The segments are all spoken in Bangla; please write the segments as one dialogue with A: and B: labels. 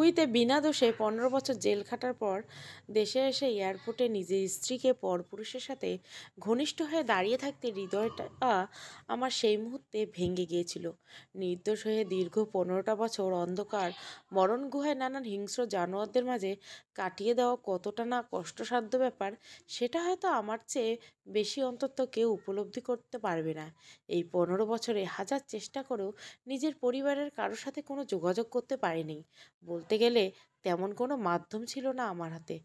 A: কুয়েতে বিনা দোষে 15 বছর জেল খাটার পর দেশে এসে এয়ারপোর্টে নিজের স্ত্রীকে পরপুরুষের সাথে ঘনিষ্ঠ হয়ে দাঁড়িয়ে থাকতে হৃদয়টা আমার সেই মুহূর্তে ভেঙে গিয়েছিল। নির্দোষ হয়ে দীর্ঘ 15টা বছর অন্ধকার মরণ গুহায় নানান হিংস্র জানোয়ারদের মাঝে কাটিয়ে দেওয়া কতটা না কষ্টসাধ্য ব্যাপার, সেটা হয়তো আমার চেয়ে বেশি অন্তত কেউ উপলব্ধি করতে পারবে না। এই 15 বছরে হাজার চেষ্টা করেও নিজের পরিবারের কারোর সাথে কোনো যোগাযোগ করতে পারিনি। বলতে গেলে তেমন কোনো মাধ্যম ছিল না আমার হাতে।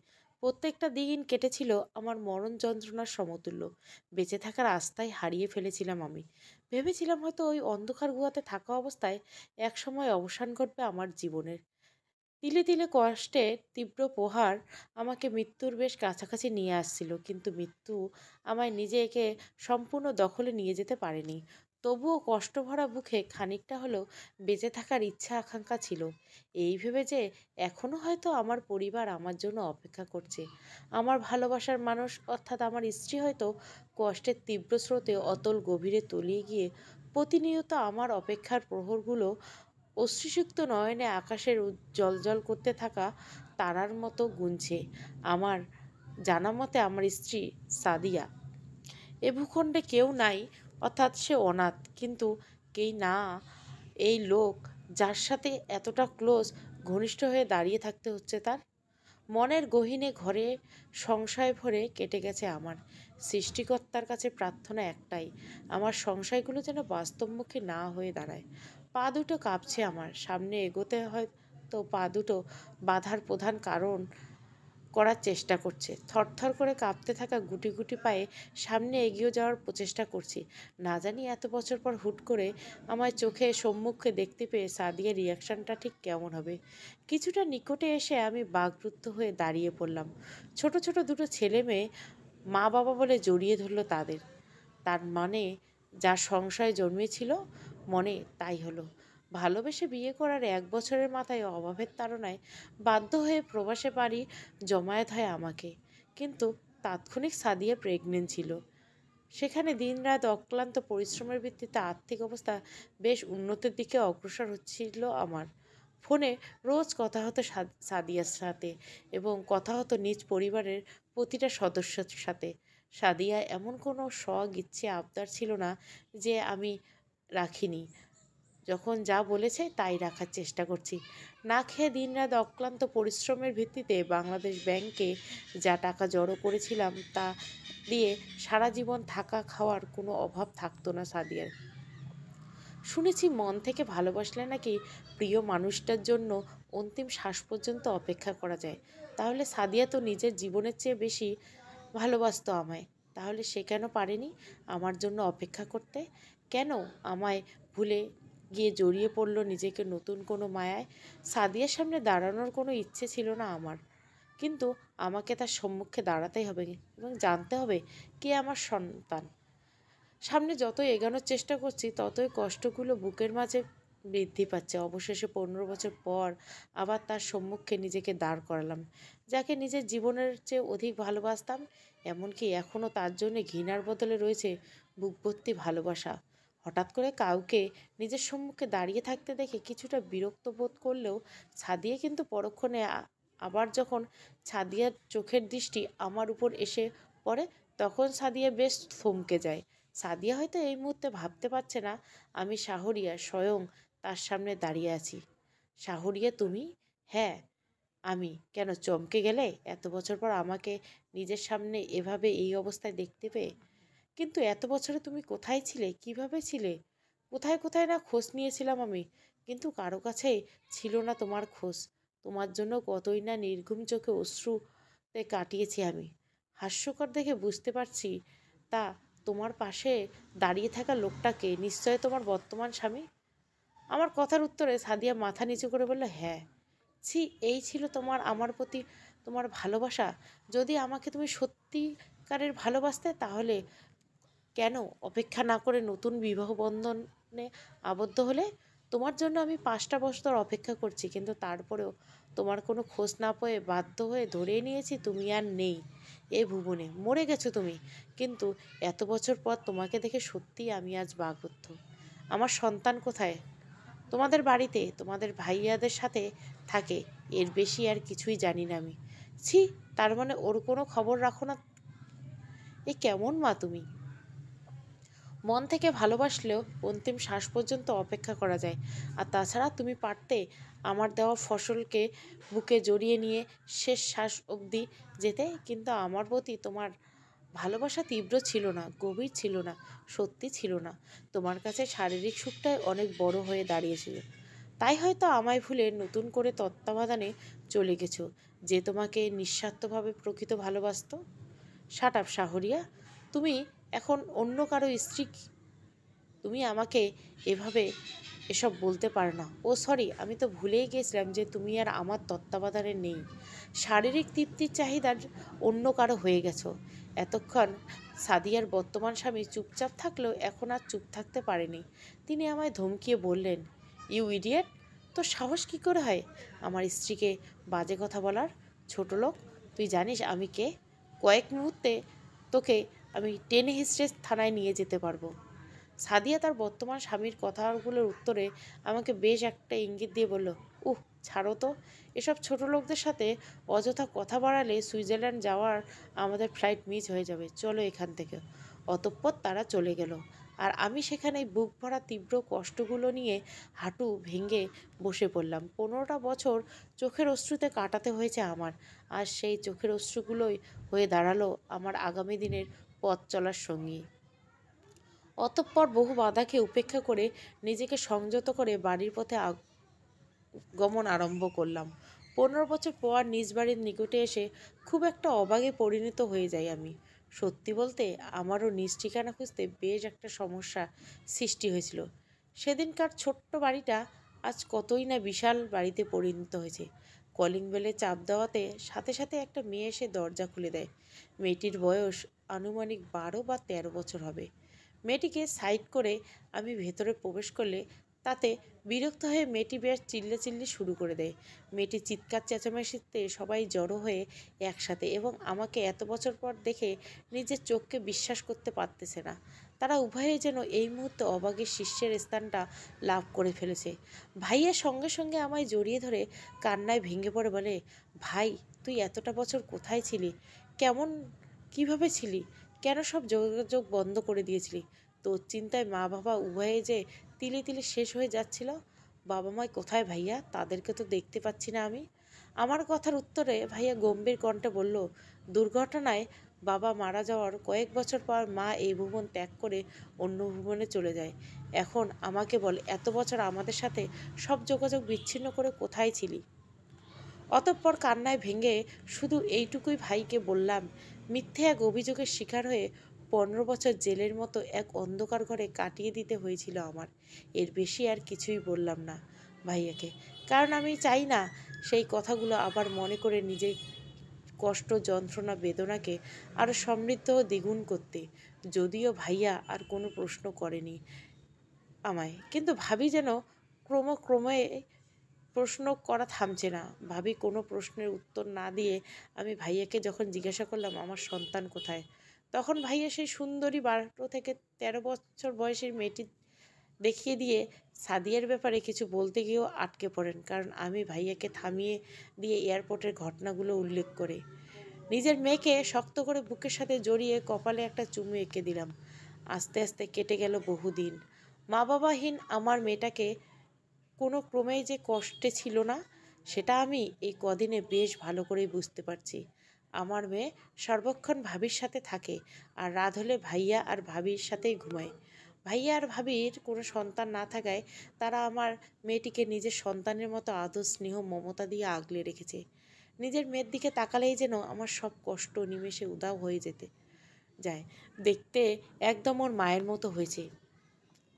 A: প্রত্যেকটা দিন কেটেছিল আমার মরণ যন্ত্রণার সমতুল্য। বেঁচে থাকার আস্থায় হারিয়ে ফেলেছিলাম আমি। ভেবেছিলাম হয়তো ওই অন্ধকার গুহাতে থাকা অবস্থায় একসময় অবসান ঘটবে আমার জীবনের। তিলে তিলে কষ্টের তীব্র প্রহার আমাকে মৃত্যুর বেশ কাছাকাছি নিয়ে আসছিল, কিন্তু মৃত্যু আমায় নিজেকে সম্পূর্ণ দখলে নিয়ে যেতে পারেনি। তবুও কষ্ট ভরা বুকে খানিকটা হলেও বেঁচে থাকার ইচ্ছা আকাঙ্ক্ষা ছিল, এই ভেবে যে এখনো হয়তো আমার পরিবার আমার জন্য অপেক্ষা করছে। আমার ভালোবাসার মানুষ অর্থাৎ আমার স্ত্রী হয়তো কষ্টের তীব্র স্রোতে অতল গভীরে তলিয়ে গিয়ে প্রতিনিয়ত আমার অপেক্ষার প্রহরগুলো অশ্রুসিক্ত নয়নে আকাশের জ্বলজ্বল করতে থাকা তারার মতো গুনছে। আমার জানা মতে আমার স্ত্রী সাদিয়া এ ভূখণ্ডে কেউ নাই, অর্থাৎ সে অনাথ, কিন্তু কেই না এই লোক যার সাথে এতটা ক্লোজ ঘনিষ্ঠ হয়ে দাঁড়িয়ে থাকতে হচ্ছে তার। মনের গহীনে ঘরে সংশয় ভরে কেটে গেছে আমার। সৃষ্টিকর্তার কাছে প্রার্থনা একটাই, আমার সংশয়গুলো যেন বাস্তবমুখী না হয়ে দাঁড়ায়। পা দুটো কাঁপছে আমার, সামনে এগোতে হয়তো পা দুটো বাধার প্রধান কারণ করার চেষ্টা করছে। থরথর করে কাঁপতে থাকা গুটি গুটি পায়ে সামনে এগিয়ে যাওয়ার প্রচেষ্টা করছি। না জানি এত বছর পর হুট করে আমার চোখে সম্মুখে দেখতে পেয়ে সাদিয়ার রিয়াকশনটা ঠিক কেমন হবে। কিছুটা নিকটে এসে আমি বাকরুদ্ধ হয়ে দাঁড়িয়ে পড়লাম। ছোট ছোট দুটো ছেলে মেয়ে মা বাবা বলে জড়িয়ে ধরলো তাদের। তার মানে যা সংশয় জন্মেছিল মনে, তাই হলো। ভালোবেসে বিয়ে করার 1 বছরের মাথায় অভাবের তাড়নায় বাধ্য হয়ে প্রবাসে বাড়ি জমায়েত হয় আমাকে। কিন্তু তাৎক্ষণিক সাদিয়া প্রেগনেন্ট ছিল। সেখানে দিনরাত অক্লান্ত পরিশ্রমের ভিত্তিতে আর্থিক অবস্থা বেশ উন্নতির দিকে অগ্রসর হচ্ছিল আমার। ফোনে রোজ কথা হতো সাদিয়ার সাথে, এবং কথা হতো নিজ পরিবারের প্রতিটা সদস্যের সাথে। সাদিয়া এমন কোনো শখ ইচ্ছে আবদার ছিল না যে আমি রাখিনি। যখন যা বলেছে তাই রাখার চেষ্টা করছি। না খেয়ে দিনরাত অক্লান্ত পরিশ্রমের ভিত্তিতে বাংলাদেশ ব্যাংকে যা টাকা জড়ো করেছিলাম তা দিয়ে সারা জীবন থাকা খাওয়ার কোনো অভাব থাকতো না সাদিয়ার। শুনেছি মন থেকে ভালোবাসলে নাকি প্রিয় মানুষটার জন্য অন্তিম শ্বাস পর্যন্ত অপেক্ষা করা যায়। তাহলে সাদিয়া তো নিজের জীবনের চেয়ে বেশি ভালোবাসতো আমায়। তাহলে সে কেন পারেনি আমার জন্য অপেক্ষা করতে? কেন আমায় ভুলে গিয়ে জড়িয়ে পড়লো নিজেকে নতুন কোনো মায়ায়? সাদিয়ার সামনে দাঁড়ানোর কোনো ইচ্ছে ছিল না আমার, কিন্তু আমাকে তার সম্মুখে দাঁড়াতেই হবে এবং জানতে হবে কে আমার সন্তান। সামনে যতই এগোনোর চেষ্টা করছি ততই কষ্টগুলো বুকের মাঝে বৃদ্ধি পাচ্ছে। অবশেষে 15 বছর পর আবার তার সম্মুখে নিজেকে দাঁড় করালাম, যাকে নিজের জীবনের চেয়ে অধিক ভালোবাসতাম। এমনকি এখনও তার জন্য ঘৃণার বদলে রয়েছে বুক ভর্তি ভালোবাসা। হঠাৎ করে কাউকে নিজের সম্মুখে দাঁড়িয়ে থাকতে দেখে কিছুটা বিরক্ত বোধ করলেও ছাদিয়ে কিন্তু পরক্ষণে আবার যখন ছাদিয়ার চোখের দৃষ্টি আমার উপর এসে পড়ে, তখন সাদিয়া বেশ থমকে যায়। সাদিয়া হয়তো এই মুহূর্তে ভাবতে পারছে না আমি শাহরিয়া স্বয়ং তার সামনে দাঁড়িয়ে আছি। শাহরিয়া তুমি? হ্যাঁ আমি। কেন চমকে গেলে এত বছর পর আমাকে নিজের সামনে এভাবে এই অবস্থায় দেখতে পেয়ে? কিন্তু এত বছরে তুমি কোথায় ছিলে, কিভাবে ছিলে? কোথায় কোথায় না খোঁজ নিয়েছিলাম আমি, কিন্তু কারো কাছেই ছিল না তোমার খোঁজ। তোমার জন্য কতই না নির্ঘুম চোখে অশ্রুতে কাটিয়েছি আমি। হাস্যকর দেখে বুঝতে পারছি তা তোমার পাশে দাঁড়িয়ে থাকা লোকটাকে নিশ্চয় তোমার বর্তমান স্বামী। আমার কথার উত্তরে সাদিয়া মাথা নিচু করে বলল, হ্যাঁ। ছি, এই ছিল তোমার আমার প্রতি তোমার ভালোবাসা? যদি আমাকে তুমি সত্যিকারের ভালোবাসতে তাহলে কেন অপেক্ষা না করে নতুন বিবাহ বন্ধনে আবদ্ধ হলে? তোমার জন্য আমি 5টা বছর অপেক্ষা করছি, কিন্তু তারপরেও তোমার কোনো খোঁজ না পেয়ে বাধ্য হয়ে ধরেই নিয়েছি তুমি আর নেই এ ভুবনে, মরে গেছো তুমি। কিন্তু এত বছর পর তোমাকে দেখে সত্যিই আমি আজ বাকরুদ্ধ। আমার সন্তান কোথায়? তোমাদের বাড়িতে তোমাদের ভাইয়াদের সাথে থাকে। এর বেশি আর কিছুই জানি না আমি। ছি, তার মানে ওর কোনো খবর রাখো না? এ কেমন মা তুমি? মন থেকে ভালোবাসলেও অন্তিম শ্বাস পর্যন্ত অপেক্ষা করা যায়। আর তাছাড়া তুমি পারতে আমার দেওয়া ফসলকে বুকে জড়িয়ে নিয়ে শেষ শ্বাস অবধি যেতে, কিন্তু আমার প্রতি তোমার ভালোবাসা তীব্র ছিল না, গভীর ছিল না, সত্যি ছিল না। তোমার কাছে শারীরিক সুখটাই অনেক বড় হয়ে দাঁড়িয়েছিল। তাই হয়তো আমায় ভুলে নতুন করে তত্ত্বাবধানে চলে গেছো, যে তোমাকে নিঃস্বার্থভাবে প্রকৃত ভালোবাসতো। শাট আপ শাহরিয়া, তুমি এখন অন্য কারো স্ত্রী। তুমি আমাকে এভাবে এসব বলতে পারো না। ও সরি, আমি তো ভুলেই গেছিলাম যে তুমি আর আমার তত্ত্বাবধানে নেই। শারীরিক তৃপ্তির চাহিদার অন্য কারো হয়ে গেছো। এতক্ষণ সাদিয়ার বর্তমান স্বামী চুপচাপ থাকলেও এখন আর চুপ থাকতে পারেনি। তিনি আমায় ধমকিয়ে বললেন, ইউ ইডিয়েট, তোর সাহস কী করে হয় আমার স্ত্রীকে বাজে কথা বলার? ছোট লোক, তুই জানিস আমি কে? কয়েক মুহূর্তে তোকে আমি টেনে হিস্ট্রে থানায় নিয়ে যেতে পারবো। সাদিয়া তার বর্তমান স্বামীর কথাগুলোর উত্তরে আমাকে বেশ একটা ইঙ্গিত দিয়ে বলল, উহ, ছাড়ো তো। এসব ছোট লোকদের সাথে অযথা কথা বাড়ালে সুইজারল্যান্ড যাওয়ার আমাদের ফ্লাইট মিস হয়ে যাবে, চলো এখান থেকে। অতঃপর তারা চলে গেল। আর আমি সেখানে বুক ভরা তীব্র কষ্টগুলো নিয়ে হাঁটু ভেঙে বসে পড়লাম। 15টা বছর চোখের অশ্রুতে কাটাতে হয়েছে আমার, আর সেই চোখের অশ্রুগুলোই হয়ে দাঁড়ালো আমার আগামী দিনের পথ চলার সঙ্গী। অতঃপর বহু বাধাকে উপেক্ষা করে নিজেকে সংযত করে বাড়ির পথে গমন আরম্ভ করলাম। 15 বছর পর নিজ বাড়ির নিকটে এসে খুব একটা অবাগে পরিণত হয়ে যাই আমি। সত্যি বলতে আমারও নিজ ঠিকানা খুঁজতে বেশ একটা সমস্যা সৃষ্টি হয়েছিল। সেদিনকার ছোট্ট বাড়িটা আজ কতই না বিশাল বাড়িতে পরিণত হয়েছে। কলিং বেলে চাপ দেওয়াতে সাথে সাথে একটা মেয়ে এসে দরজা খুলে দেয়। মেয়েটির বয়স আনুমানিক 12 বা 13 বছর হবে। মেয়েটিকে সাইড করে আমি ভেতরে প্রবেশ করলে তাতে বিরক্ত হয়ে মেয়েটি বেশ চিল্লাচিল্লি শুরু করে দেয়। মেয়েটির চিৎকার চেঁচামেচিতে সবাই জড়ো হয়ে একসাথে, এবং আমাকে এত বছর পর দেখে নিজের চোখকে বিশ্বাস করতে পারতেছে না। তারা উভয়ে যেন এই মুহূর্তে অবাগের শীর্ষের স্থানটা লাভ করে ফেলেছে। ভাইয়ের সঙ্গে সঙ্গে আমায় জড়িয়ে ধরে কান্নায় ভেঙে পড়ে বলে, ভাই, তুই এতটা বছর কোথায় ছিলি? কেমন, কিভাবে ছিলি? কেন সব যোগাযোগ বন্ধ করে দিয়েছিলি? তোর চিন্তায় মা বাবা উভয়ে যে তিলে তিলে শেষ হয়ে যাচ্ছিল। বাবা মায় কোথায় ভাইয়া? তাদেরকে তো দেখতে পাচ্ছি না আমি। আমার কথার উত্তরে ভাইয়া গম্ভীর কণ্ঠে বলল, দুর্ঘটনায় বাবা মারা যাওয়ার কয়েক বছর পর মা এই ভুবন ত্যাগ করে অন্য ভুবনে চলে যায়। এখন আমাকে বল, এত বছর আমাদের সাথে সব যোগাযোগ বিচ্ছিন্ন করে কোথায় ছিলি? অতঃপর কান্নায় ভেঙে শুধু এইটুকুই ভাইকে বললাম, মিথ্যে এক অভিযোগের শিকার হয়ে 15 বছর জেলের মতো এক অন্ধকার ঘরে কাটিয়ে দিতে হয়েছিল আমার। এর বেশি আর কিছুই বললাম না ভাইয়াকে, কারণ আমি চাই না সেই কথাগুলো আবার মনে করে নিজের কষ্ট, যন্ত্রণা, বেদনাকে আরও সমৃদ্ধ ও দ্বিগুণ করতে। যদিও ভাইয়া আর কোনো প্রশ্ন করেনি আমায়, কিন্তু ভাবি যেন ক্রমে প্রশ্ন করা থামছে না। ভাবি কোনো প্রশ্নের উত্তর না দিয়ে আমি ভাইয়াকে যখন জিজ্ঞাসা করলাম আমার সন্তান কোথায়, তখন ভাইয়া সেই সুন্দরী 12 থেকে 13 বছর বয়সের মেয়েটি দেখিয়ে দিয়ে সাদিয়ার ব্যাপারে কিছু বলতে গিয়েও আটকে পড়েন, কারণ আমি ভাইয়াকে থামিয়ে দিয়ে এয়ারপোর্টের ঘটনাগুলো উল্লেখ করে নিজের মেয়েকে শক্ত করে বুকের সাথে জড়িয়ে কপালে একটা চুমু এঁকে দিলাম। আস্তে আস্তে কেটে গেল বহুদিন। মা বাবাহীন আমার মেয়েটাকে কোনো ক্রমেই যে কষ্টে ছিল না, সেটা আমি এই কদিনে বেশ ভালো করেই বুঝতে পারছি। আমার মেয়ে সর্বক্ষণ ভাবির সাথে থাকে, আর রাত হলে ভাইয়া আর ভাবির সাথেই ঘুমায়। ভাইয়া আর ভাবির কোনো সন্তান না থাকায় তারা আমার মেয়েটিকে নিজের সন্তানের মতো আদর, স্নেহ, মমতা দিয়ে আগলে রেখেছে। নিজের মেয়ের দিকে তাকালেই যেন আমার সব কষ্ট নিমেষে উধাও হয়ে যেতে যায়। দেখতে একদম ওর মায়ের মতো হয়েছে।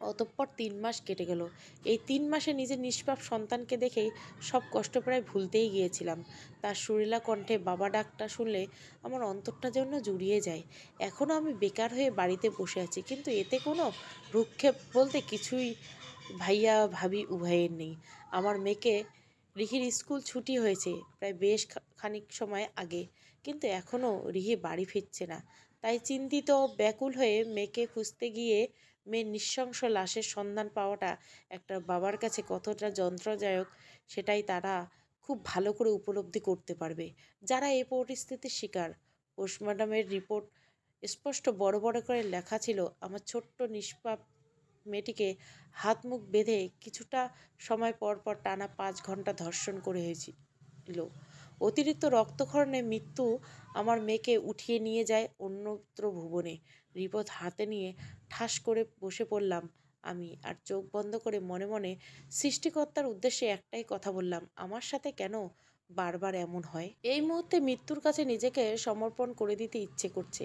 A: অতঃপর 3 মাস কেটে গেল। এই 3 মাসে নিজের নিষ্পাপ সন্তানকে দেখেই সব কষ্ট প্রায় ভুলতেই গিয়েছিলাম। তার সুরেলা কণ্ঠে বাবা ডাকটা শুনলে আমার অন্তরটা যেন জুড়িয়ে যায়। এখনও আমি বেকার হয়ে বাড়িতে বসে আছি, কিন্তু এতে কোনো ভ্রুক্ষেপ বলতে কিছুই ভাইয়া ভাবি উভয়ের নেই। আমার মেয়েকে রিহির স্কুল ছুটি হয়েছে প্রায় বেশ খানিক সময় আগে, কিন্তু এখনও রিহি বাড়ি ফিরছে না। তাই চিন্তিত ও ব্যাকুল হয়ে মেয়েকে খুঁজতে গিয়ে মেয়ের নৃশংস লাশের সন্ধান পাওয়াটা একটা বাবার কাছে কতটা যন্ত্রদায়ক সেটাই তারা খুব খুব ভালো করে উপলব্ধি করতে পারবে যারা এই পরিস্থিতির শিকার। পোস্টমর্টমের রিপোর্ট স্পষ্ট বড় বড় করে লেখা ছিল, আমার ছোট্ট নিষ্পাপ মেয়েটিকে হাত মুখ বেঁধে কিছুটা সময় পর পর টানা 5 ঘন্টা ধর্ষণ করে হয়েছিল। অতিরিক্ত রক্তক্ষরণে মৃত্যু আমার মেয়েকে উঠিয়ে নিয়ে যায় অন্যত্র ভুবনে। রিপোর্ট হাতে নিয়ে ঠাস করে বসে পড়লাম আমি, আর চোখ বন্ধ করে মনে মনে সৃষ্টিকর্তার উদ্দেশ্যে একটাই কথা বললাম, আমার সাথে কেন বারবার এমন হয়? এই মুহূর্তে মৃত্যুর কাছে নিজেকে সমর্পণ করে দিতে ইচ্ছে করছে।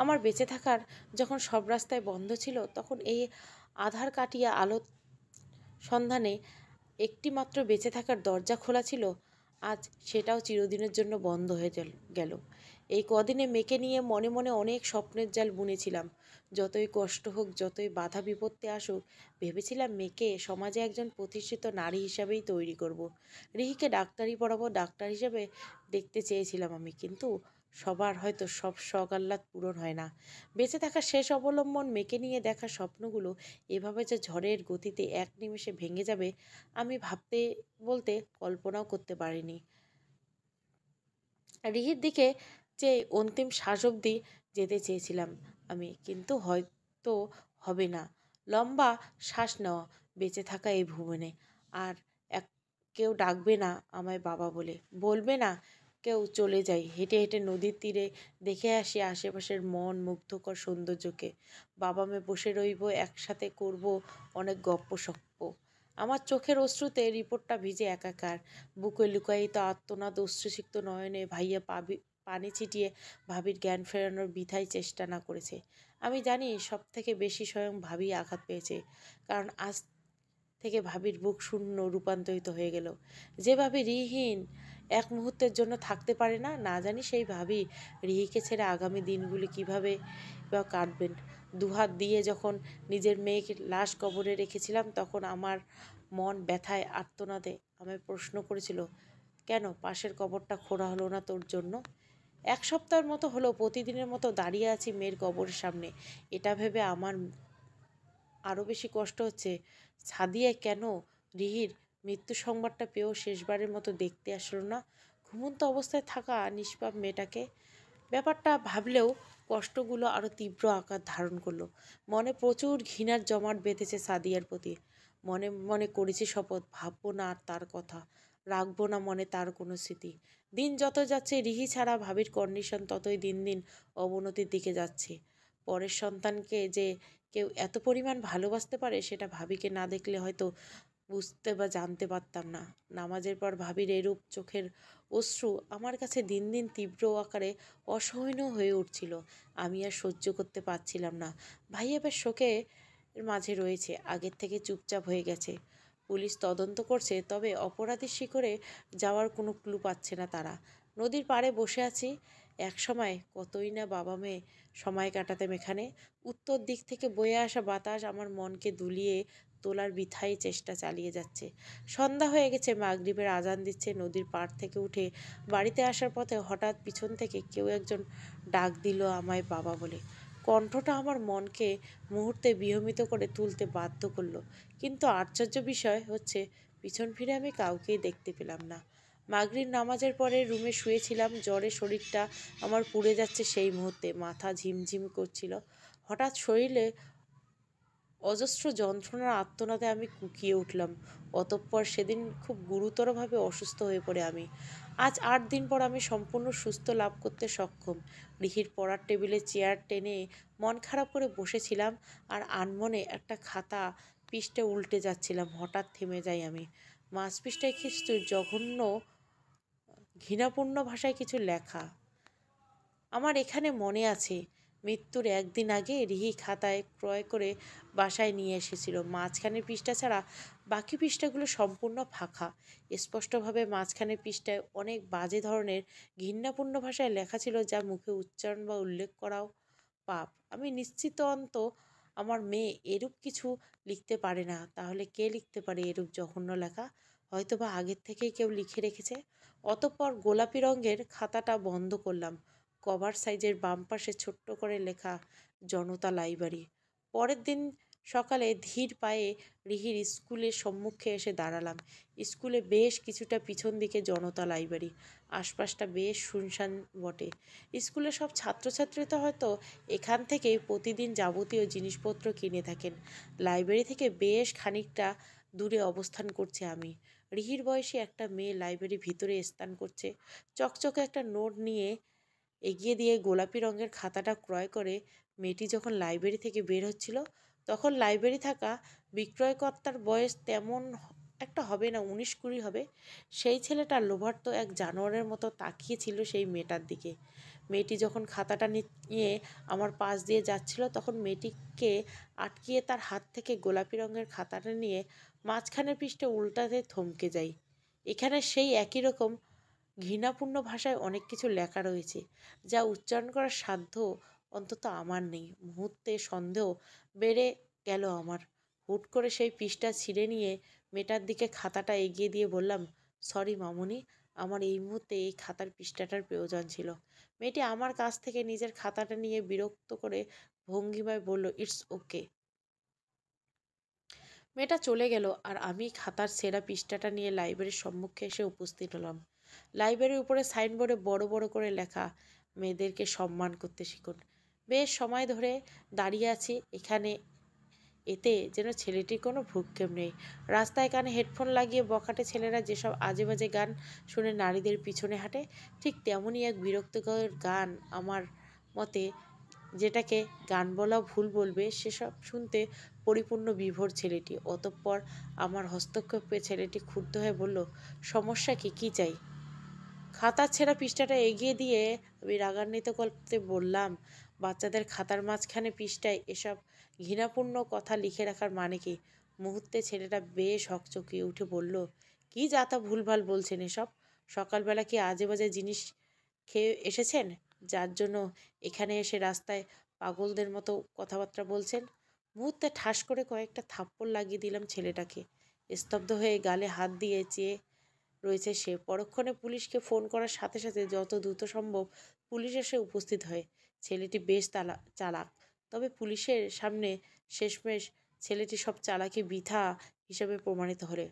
A: আমার বেঁচে থাকার যখন সব রাস্তায় বন্ধ ছিল, তখন এই আধার কাটিয়া আলোর সন্ধানে একটি মাত্র বেঁচে থাকার দরজা খোলা ছিল। আজ সেটাও চিরদিনের জন্য বন্ধ হয়ে গেল। এই কদিনে মেয়েকে নিয়ে মনে মনে অনেক স্বপ্নের জাল বুনেছিলাম। যতই কষ্ট হোক, যতই বাধা বিপত্তি আসুক, ভেবেছিলাম মেয়েকে সমাজে একজন প্রতিষ্ঠিত নারী হিসাবেই তৈরি করব। রিহিকে ডাক্তারি পড়াবো, ডাক্তার হিসেবে দেখতে চেয়েছিলাম আমি। কিন্তু সবার হয়তো সব শখ আহ্লাদ পূরণ হয় না। বেঁচে থাকার শেষ অবলম্বন মেয়েকে নিয়ে দেখা স্বপ্নগুলো এভাবে যে ঝড়ের গতিতে এক নিমেষে ভেঙে যাবে, আমি ভাবতে বলতে কল্পনাও করতে পারিনি। রিহির দিকে যে অন্তিম শ্বাস অবধি যেতে চেয়েছিলাম আমি, কিন্তু হয়তো হবে না। লম্বা শ্বাস নেওয়া, বেঁচে থাকা এই ভুবনে। আর এক কেউ ডাকবে না আমায় বাবা বলে, বলবে না কেউ চলে যাই হেঁটে হেঁটে নদীর তীরে, দেখে আসি আশেপাশের মন মুগ্ধকর সৌন্দর্যকে। বাবা মেয়ে বসে রইব একসাথে, করব অনেক গপ্প সপ্প। আমার চোখের অশ্রুতে রিপোর্টটা ভিজে একাকার। বুকে লুকায়িত আর্তনাদ, অশ্রুসিক্ত নয়নে ভাইয়া পানি ছিটিয়ে ভাবির জ্ঞান ফেরানোর বৃথাই চেষ্টা না করেছে। আমি জানি সব থেকে বেশি স্বয়ং ভাবি আঘাত পেয়েছে, কারণ আজ থেকে ভাবির বুক শূন্য রূপান্তরিত হয়ে গেল। যে ভাবি রিহীন এক মুহূর্তের জন্য থাকতে পারে না, না জানি সেই ভাবি রিহিকে ছেড়ে আগামী দিনগুলি কিভাবে বা কাটবেন। দুহাত দিয়ে যখন নিজের মেয়েকে লাশ কবরে রেখেছিলাম, তখন আমার মন ব্যথায় আর্তনাদে আমায় প্রশ্ন করেছিল, কেন পাশের কবরটা খোঁড়া হলো না তোর জন্য? 1 সপ্তাহের মতো হলো প্রতিদিনের মতো দাঁড়িয়ে আছি মেয়ের কবরের সামনে। এটা ভেবে আমার আরও বেশি কষ্ট হচ্ছে, সাদিয়া কেন রিহির মৃত্যু সংবাদটা পেয়েও শেষবারের মতো দেখতে আসলো না ঘুমন্ত অবস্থায় থাকা নিষ্পাপ মেয়েটাকে। ব্যাপারটা ভাবলেও কষ্টগুলো আরও তীব্র আকার ধারণ করলো। মনে প্রচুর ঘৃণার জমাট বেঁধেছে সাদিয়ার প্রতি। মনে মনে করেছি শপথ, ভাববো না আর তার কথা, রাখবো না মনে তার কোনো স্মৃতি। দিন যত যাচ্ছে রিহি ছাড়া ভাবির কন্ডিশন ততই দিন দিন অবনতির দিকে যাচ্ছে। পরের সন্তানকে যে কেউ এত পরিমাণ ভালোবাসতে পারে, সেটা ভাবিকে না দেখলে হয়তো বুঝতে বা জানতে পারতাম না। নামাজের পর ভাবির এরূপ চোখের অশ্রু আমার কাছে দিন দিন তীব্র আকারে অসহনীয় হয়ে উঠছিল। আমি আর সহ্য করতে পারছিলাম না। ভাইয়া বেশ শোকের মাঝে রয়েছে, আগের থেকে চুপচাপ হয়ে গেছে। পুলিশ তদন্ত করছে, তবে অপরাধীর শিকড়ে যাওয়ার কোনো ক্লু পাচ্ছে না তারা। নদীর পাড়ে বসে আছি। এক সময় কতই না বাবা মেয়ে সময় কাটাতাম এখানে। উত্তর দিক থেকে বয়ে আসা বাতাস আমার মনকে দুলিয়ে তোলার বৃথাই চেষ্টা চালিয়ে যাচ্ছে। সন্ধ্যা হয়ে গেছে, মাগরিবের আজান দিচ্ছে। নদীর পাড় থেকে উঠে বাড়িতে আসার পথে হঠাৎ পিছন থেকে কেউ একজন ডাক দিল আমায় বাবা বলে। কণ্ঠটা আমার মনকে মুহূর্তে বিহমিত করে তুলতে বাধ্য করলো। কিন্তু আশ্চর্য বিষয় হচ্ছে, পিছন ফিরে আমি কাউকেই দেখতে পেলাম না। মাগরিব নামাজের পরে রুমে শুয়েছিলাম, জ্বরে শরীরটা আমার পুড়ে যাচ্ছে। সেই মুহূর্তে মাথা ঝিমঝিম করছিল। হঠাৎ শরীরে অজস্র যন্ত্রণার আর্তনাদে আমি কুঁকিয়ে উঠলাম। অতঃপর সেদিন খুব গুরুতরভাবে অসুস্থ হয়ে পড়ে আমি। আজ 8 দিন পর আমি সম্পূর্ণ সুস্থ লাভ করতে সক্ষম। রিহির পড়ার টেবিলে চেয়ার টেনে মন খারাপ করে বসেছিলাম, আর আনমনে একটা খাতা পৃষ্ঠা উল্টে যাচ্ছিলাম। হঠাৎ থেমে যাই আমি। মাঝ পৃষ্ঠায় কিছু জঘন্য ঘৃণাপূর্ণ ভাষায় কিছু লেখা। আমার এখানে মনে আছে, মৃত্যুর 1 দিন আগে রিহি খাতায় ক্রয় করে বাসায় নিয়ে এসেছিল। মাঝখানের পৃষ্ঠা ছাড়া বাকি পৃষ্ঠাগুলো সম্পূর্ণ ফাঁকা। স্পষ্টভাবে মাঝখানের পৃষ্ঠায় অনেক বাজে ধরনের ঘৃণাপূর্ণ ভাষায় লেখা ছিল, যা মুখে উচ্চারণ বা উল্লেখ করাও পাপ। আমি নিশ্চিত আমার মেয়ে এরূপ কিছু লিখতে পারে না। তাহলে কে লিখতে পারে এরূপ জঘন্য লেখা? হয়তোবা আগের থেকেই কেউ লিখে রেখেছে। অতঃপর গোলাপি রঙের খাতাটা বন্ধ করলাম। কভার সাইজের বাম পাশে ছোট্ট করে লেখা, জনতা লাইব্রেরি। পরের দিন সকালে ধীর পায়ে রিহির স্কুলের সম্মুখে এসে দাঁড়ালাম। স্কুলে বেশ কিছুটা পিছন দিকে জনতা লাইব্রেরি, আশপাশটা বেশ শুনশান বটে। স্কুলের সব ছাত্রছাত্রী তো হয়তো এখান থেকেই প্রতিদিন যাবতীয় জিনিসপত্র কিনে থাকেন। লাইব্রেরি থেকে বেশ খানিকটা দূরে অবস্থান করছে আমি। রিহির বয়সী একটা মেয়ে লাইব্রেরির ভিতরে স্নান করছে। চকচকে একটা নোট নিয়ে এগিয়ে দিয়ে গোলাপি রঙের খাতাটা ক্রয় করে মেয়েটি যখন লাইব্রেরি থেকে বের হচ্ছিল, তখন লাইব্রেরি থাকা বিক্রয়কর্তার বয়স তেমন একটা হবে না, 19-20 হবে। সেই ছেলেটা লোভার্ত এক জানোয়ারের মতো তাকিয়েছিল সেই মেয়েটার দিকে। মেয়েটি যখন খাতাটা নিয়ে আমার পাশ দিয়ে যাচ্ছিল, তখন মেয়েটিকে আটকিয়ে তার হাত থেকে গোলাপি রঙের খাতাটা নিয়ে মাঝখানের পৃষ্ঠে উল্টাতে থমকে যাই। এখানে সেই একই রকম ঘৃণাপূর্ণ ভাষায় অনেক কিছু লেখা রয়েছে, যা উচ্চারণ করার সাধ্য অন্তত আমার নেই। মুহূর্তে সন্দেহ বেড়ে গেল আমার। হুট করে সেই পৃষ্ঠা ছিঁড়ে নিয়ে মেয়েটার দিকে খাতাটা এগিয়ে দিয়ে বললাম, সরি মামুনি, আমার এই মুহূর্তে এই খাতার পৃষ্ঠাটার প্রয়োজন ছিল। মেয়েটি আমার কাছ থেকে নিজের খাতাটা নিয়ে বিরক্ত করে ভঙ্গিমায় বলল, ইটস ওকে। মেয়েটা চলে গেল আর আমি খাতার ছেঁড়া পৃষ্ঠাটা নিয়ে লাইব্রেরির সম্মুখে এসে উপস্থিত হলাম। লাইব্রেরির উপরে সাইনবোর্ডে বড় বড় করে লেখা, মেয়েদেরকে সম্মান করতে শিখুন। বেশ সময় ধরে দাঁড়িয়ে আছি এখানে, এতে যেন ছেলেটির কোনো ভ্রুক্ষেপ নেই। রাস্তায় কানে হেডফোন লাগিয়ে বখাটে ছেলেরা যেসব আজে বাজে গান শুনে নারীদের পিছনে হাঁটে, ঠিক তেমনই এক বিরক্তিকর গান আমার মতে, যেটাকে গান বলা ভুল বলবে, সেসব শুনতে পরিপূর্ণ বিভোর ছেলেটি। অতঃপর আমার হস্তক্ষেপে ছেলেটি ক্ষুব্ধ হয়ে বলল, সমস্যা কি, কী চাই? খাতার ছেঁড়া পৃষ্ঠাটা এগিয়ে দিয়ে আমি রাগান্বিত করতে বললাম, বাচ্চাদের খাতার মাঝখানে পৃষ্ঠায় এসব ঘৃণাপূর্ণ কথা লিখে রাখার মানে কি? মুহূর্তে ছেলেটা বেশ হকচকিয়ে উঠে বলল, কি যাতা ভুলভাল বলছেন এসব? সকালবেলা কি আজে বাজে জিনিস খেয়ে এসেছেন, যার জন্য এখানে এসে রাস্তায় পাগলদের মতো কথাবার্তা বলছেন? মুহূর্তে ঠাস করে কয়েকটা থাপ্পড় লাগিয়ে দিলাম ছেলেটাকে। স্তব্ধ হয়ে গালে হাত দিয়ে চেয়ে রয়েছে সে। পরক্ষণে পুলিশকে ফোন করার সাথে সাথে যত দ্রুত সম্ভব পুলিশ এসে উপস্থিত হয়। ছেলেটি বেশ চালাক, তবে পুলিশের সামনে শেষমেশ ছেলেটি সব চালাকি বৃথা হিসেবে প্রমাণিত হলে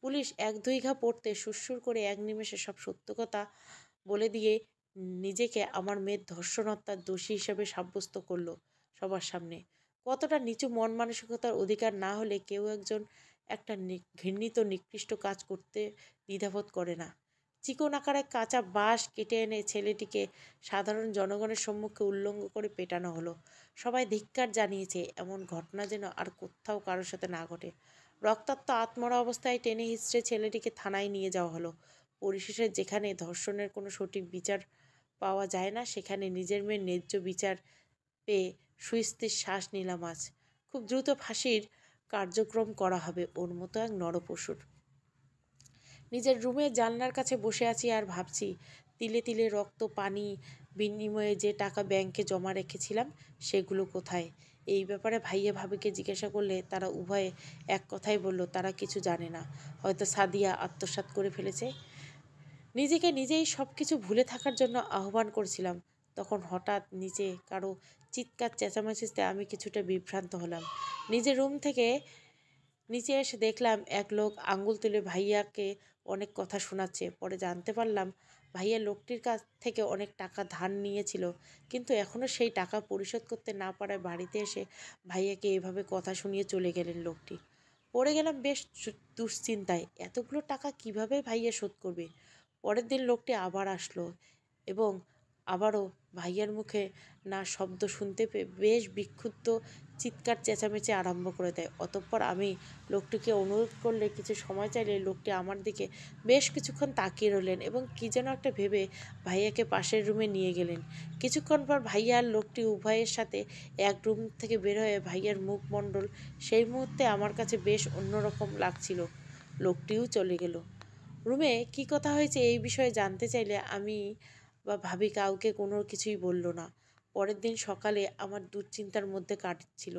A: পুলিশ এক দুই ঘা পড়তে সুরসুর করে এক নিমেষে সব সত্য কথা বলে দিয়ে নিজেকে আমার মেয়ের ধর্ষণ হত্যার দোষী হিসেবে সাব্যস্ত করলো সবার সামনে। কতটা নিচু মন মানসিকতার অধিকার না হলে কেউ একজন একটা ঘৃণিত নিকৃষ্ট কাজ করতে দ্বিধাবোধ করে না। চিকন আকারে কাঁচা বাঁশ কেটে এনে ছেলেটিকে সাধারণ জনগণের সম্মুখে উল্লঙ্গ করে পেটানো হলো। সবাই ধিক্কার জানিয়েছে, এমন ঘটনা যেন আর কোথাও কারোর সাথে না ঘটে। রক্তাক্ত আত্মরা অবস্থায় টেনে হিঁচড়ে ছেলেটিকে থানায় নিয়ে যাওয়া হলো। পরিশেষে যেখানে ধর্ষণের কোনো সঠিক বিচার পাওয়া যায় না, সেখানে নিজের মেয়ের ন্যায্য বিচার পেয়ে সুস্থির শ্বাস নিলাম আজ। খুব দ্রুত ফাঁসির কার্যক্রম করা হবে ওর মতো এক নরপশুর। নিজের রুমে জানলার কাছে বসে আছি আর ভাবছি, তিলে তিলে রক্ত পানি বিনিময়ে যে টাকা ব্যাংকে জমা রেখেছিলাম, সেগুলো কোথায়? এই ব্যাপারে ভাইয়া ভাবিকে জিজ্ঞাসা করলে তারা উভয়ে এক কথাই বলল, তারা কিছু জানে না। হয়তো সাদিয়া আত্মসাৎ করে ফেলেছে। নিজেকে নিজেই সব কিছু ভুলে থাকার জন্য আহ্বান করেছিলাম। তখন হঠাৎ নিচে কারো চিৎকার চেঁচামেচিতে আমি কিছুটা বিভ্রান্ত হলাম। নিজের রুম থেকে নিচে এসে দেখলাম এক লোক আঙ্গুল তুলে ভাইয়াকে অনেক কথা শোনাচ্ছে। পরে জানতে পারলাম ভাইয়া লোকটির কাছ থেকে অনেক টাকা ধার নিয়েছিল, কিন্তু এখনও সেই টাকা পরিশোধ করতে না পারায় বাড়িতে এসে ভাইয়াকে এভাবে কথা শুনিয়ে চলে গেলেন লোকটি। পড়ে গেলাম বেশ দুশ্চিন্তায়, এতগুলো টাকা কিভাবে ভাইয়া শোধ করবে? পরের দিন লোকটি আবার আসলো এবং আবারও ভাইয়ার মুখে না শব্দ শুনতে পেয়ে বেশ বিক্ষুব্ধ চিৎকার চেঁচামেচি আরম্ভ করে দেয়। অতঃপর আমি লোকটিকে অনুরোধ করলে, কিছু সময় চাইলে, লোকটি আমার দিকে বেশ কিছুক্ষণ তাকিয়ে রইলেন এবং কী যেন একটা ভেবে ভাইয়াকে পাশের রুমে নিয়ে গেলেন। কিছুক্ষণ পর ভাইয়া আর লোকটি উভয়ের সাথে এক রুম থেকে বের হয়ে ভাইয়ার মুখমণ্ডল সেই মুহূর্তে আমার কাছে বেশ অন্যরকম লাগছিল। লোকটিও চলে গেল। রুমে কী কথা হয়েছে এই বিষয়ে জানতে চাইলে আমি বা ভাবি কাউকে কোনো কিছুই বলল না। পরের দিন সকালে আমার দুশ্চিন্তার মধ্যে কাটছিল।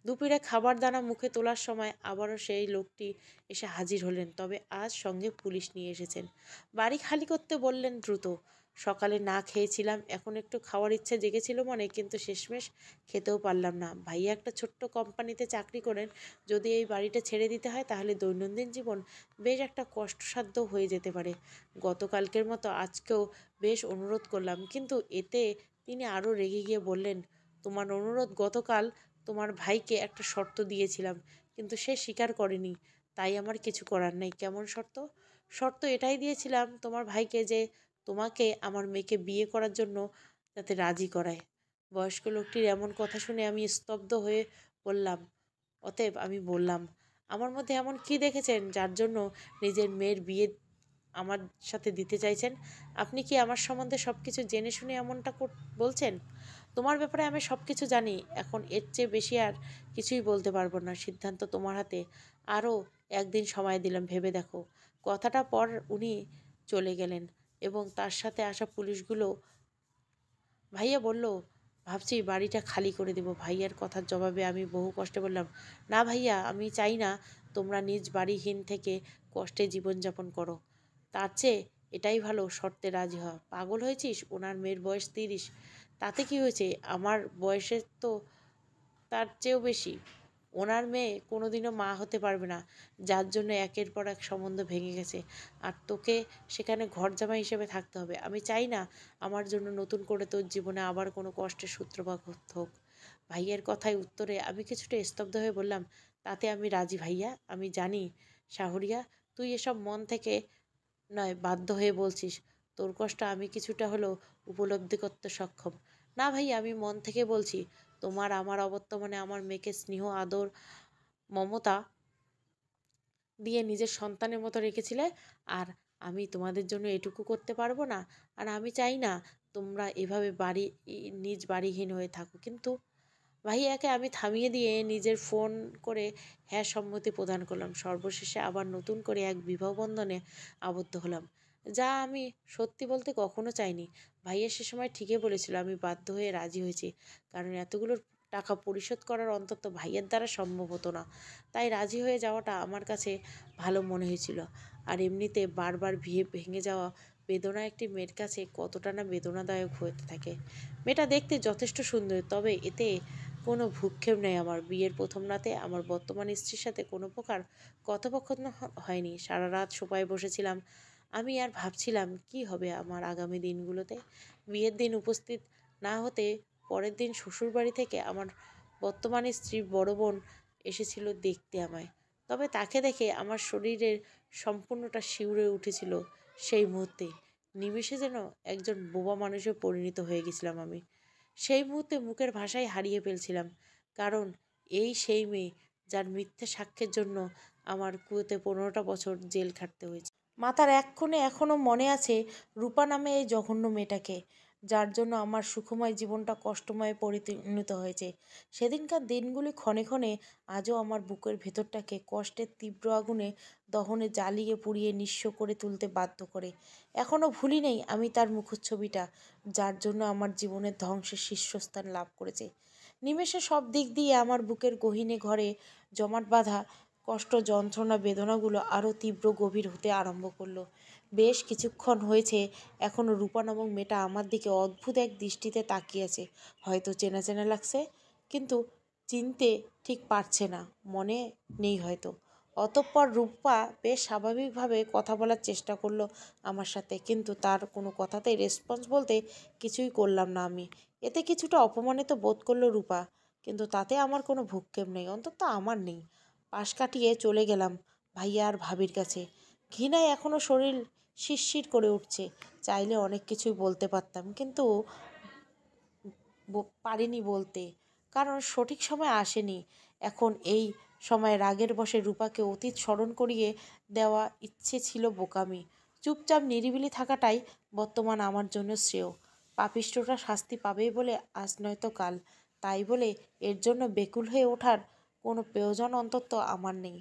A: দুপুরে খাবার দানা মুখে তোলার সময় আবারও সেই লোকটি এসে হাজির হলেন, তবে আজ সঙ্গে পুলিশ নিয়ে এসেছেন। বাড়ি খালি করতে বললেন দ্রুত। সকালে না খেয়েছিলাম, এখন একটু খাওয়ার ইচ্ছা জেগেছিল মনে, কিন্তু শেষমেশ খেতেও পারলাম না। ভাইয়া একটা ছোট্ট কোম্পানিতে চাকরি করেন। যদি এই বাড়িটা ছেড়ে দিতে হয় তাহলে দৈনন্দিন জীবন বেশ একটা কষ্টসাধ্য হয়ে যেতে পারে। গতকালকের মতো আজকেও বেশ অনুরোধ করলাম, কিন্তু এতে তিনি আরও রেগে গিয়ে বললেন, তোমার অনুরোধ গতকাল তোমার ভাইকে একটা শর্ত দিয়েছিলাম, কিন্তু সে স্বীকার করেনি, তাই আমার কিছু করার নেই। কেমন শর্ত? শর্ত এটাই দিয়েছিলাম তোমার ভাইকে যে তোমাকে আমার মেয়েকে বিয়ে করার জন্য যাতে রাজি করায়। বয়স্ক লোকটির এমন কথা শুনে আমি স্তব্ধ হয়ে বললাম, অতএব আমি বললাম, আমার মধ্যে এমন কি দেখেছেন যার জন্য নিজের মেয়ের বিয়ে আমার সাথে দিতে চাইছেন? আপনি কি আমার সম্বন্ধে সব কিছু জেনে শুনে এমনটা বলছেন? তোমার ব্যাপারে আমি সব কিছু জানি। এখন এর চেয়ে বেশি আর কিছুই বলতে পারবো না। সিদ্ধান্ত তোমার হাতে। আরও একদিন সময় দিলাম, ভেবে দেখো। কথাটা পর উনি চলে গেলেন এবং তার সাথে আসা পুলিশগুলো। ভাইয়া বলল, ভাবছি বাড়িটা খালি করে দেব। ভাইয়ার কথার জবাবে আমি বহু কষ্টে বললাম, না ভাইয়া, আমি চাই না তোমরা নিজ বাড়িহীন থেকে কষ্টে জীবনযাপন করো। তার চেয়ে এটাই ভালো, শর্তে রাজি হওয়া। পাগল হয়েছিস? ওনার মেয়ের বয়স 30। তাতে কি হয়েছে? আমার বয়সের তো তার চেয়েও বেশি। ওনার মেয়ে কোনোদিনও মা হতে পারবে না, যার জন্য একের পর এক সম্বন্ধ ভেঙে গেছে। আর তোকে সেখানে ঘর জামাই হিসেবে থাকতে হবে। আমি চাই না আমার জন্য নতুন করে তোর জীবনে আবার কোনো কষ্টের সূত্রপাত হোক। ভাইয়ের কথায় উত্তরে আমি কিছুটা স্তব্ধ হয়ে বললাম, তাতে আমি রাজি ভাইয়া। আমি জানি শাহরিয়া, তুই এসব মন থেকে নয়, বাধ্য হয়ে বলছিস। তোর কষ্ট আমি কিছুটা হলেও উপলব্ধি করতে সক্ষম। না ভাই, আমি মন থেকে বলছি। তোমার আমার অবর্তমানে আমার মেয়েকে স্নেহ, আদর, মমতা দিয়ে নিজের সন্তানের মতো রেখেছিলে, আর আমি তোমাদের জন্য এটুকু করতে পারবো না? আর আমি চাই না তোমরা এভাবে নিজ বাড়িহীন হয়ে থাকো। কিন্তু ভাইয়াকে আমি থামিয়ে দিয়ে নিজের ফোন করে হ্যাঁ সম্মতি প্রদান করলাম। সর্বশেষে আবার নতুন করে এক বিবাহ বন্ধনে আবদ্ধ হলাম, যা আমি সত্যি বলতে কখনো চাইনি। ভাইয়া সে সময় ঠিকই বলেছিল, আমি বাধ্য হয়ে রাজি হয়েছি, কারণ এতগুলো টাকা পরিশোধ করার অন্তত ভাইয়ের দ্বারা সম্ভব হতো না। তাই রাজি হয়ে যাওয়াটা আমার কাছে ভালো মনে হয়েছিল। আর এমনিতে বারবার ভেঙে যাওয়া বেদনা একটি মেয়ের কাছে কতটা না বেদনাদায়ক হয়ে থাকে। মেয়েটা দেখতে যথেষ্ট সুন্দর, তবে এতে কোনো ভ্রূক্ষেপ নেই আমার। বিয়ের প্রথম রাতে আমার বর্তমান স্ত্রীর সাথে কোনো প্রকার কথোপকথন হয়নি। সারা রাত সোফায় বসেছিলাম আমি, আর ভাবছিলাম কি হবে আমার আগামী দিনগুলোতে। বিয়ের দিন উপস্থিত না হতে পরের দিন শ্বশুরবাড়ি থেকে আমার বর্তমান স্ত্রীর বড় বোন এসেছিল দেখতে আমায়। তবে তাকে দেখে আমার শরীরের সম্পূর্ণটা শিউরে উঠেছিল। সেই মুহূর্তে নিমেষে যেন একজন বোবা মানুষে পরিণত হয়ে গেছিলাম আমি। সেই মুহূর্তে মুখের ভাষাই হারিয়ে ফেলছিলাম, কারণ এই সেই মেয়ে যার মিথ্যে সাক্ষ্যের জন্য আমার কুয়োতে 15টা বছর জেল খাটতে হয়েছে। মাথার এক কোণে এখনও মনে আছে রূপা নামে এই জঘন্য মেয়েটাকে, যার জন্য আমার সুখময় জীবনটা কষ্টময়ে পরিণত হয়েছে। সেদিনকার দিনগুলি ক্ষণে ক্ষণে আজও আমার বুকের ভেতরটাকে কষ্টের তীব্র আগুনে দহনে জ্বালিয়ে পুড়িয়ে নিঃস্ব করে তুলতে বাধ্য করে। এখনও ভুলি নেই আমি তার মুখচ্ছবিটা, যার জন্য আমার জীবনের ধ্বংসের শীর্ষস্থান লাভ করেছে। নিমেষে সব দিক দিয়ে আমার বুকের গহীনে ঘরে জমাট বাঁধা কষ্ট, যন্ত্রণা, বেদনাগুলো আরও তীব্র গভীর হতে আরম্ভ করলো। বেশ কিছুক্ষণ হয়েছে এখনও রূপা নামক মেয়েটা আমার দিকে অদ্ভুত এক দৃষ্টিতে তাকিয়ে আছে। হয়তো চেনা চেনা লাগছে, কিন্তু চিনতে ঠিক পারছে না, মনে নেই হয়তো। অতঃপর রূপা বেশ স্বাভাবিকভাবে কথা বলার চেষ্টা করলো আমার সাথে, কিন্তু তার কোনো কথাতেই রেসপন্স বলতে কিছুই করলাম না আমি। এতে কিছুটা অপমানিত বোধ করলো রূপা, কিন্তু তাতে আমার কোনো ভ্রূক্ষেপ নেই, অন্তত আমার নেই। পাশ কাটিয়ে চলে গেলাম ভাইয়া আর ভাবির কাছে। ঘৃণায় এখনও শরীর শিরশির করে উঠছে। চাইলে অনেক কিছুই বলতে পারতাম, কিন্তু পারিনি বলতে, কারণ সঠিক সময় আসেনি। এখন এই সময় রাগের বশে রূপাকে অতীত স্মরণ করিয়ে দেওয়া ইচ্ছে ছিল বোকামি। চুপচাপ নিরিবিলি থাকাটাই বর্তমান আমার জন্য শ্রেয়। পাপিষ্ঠটা শাস্তি পাবেই বলে আজ নয়তো কাল, তাই বলে এর জন্য বেকুল হয়ে ওঠার কোনো প্রয়োজন অন্তত আমার নেই।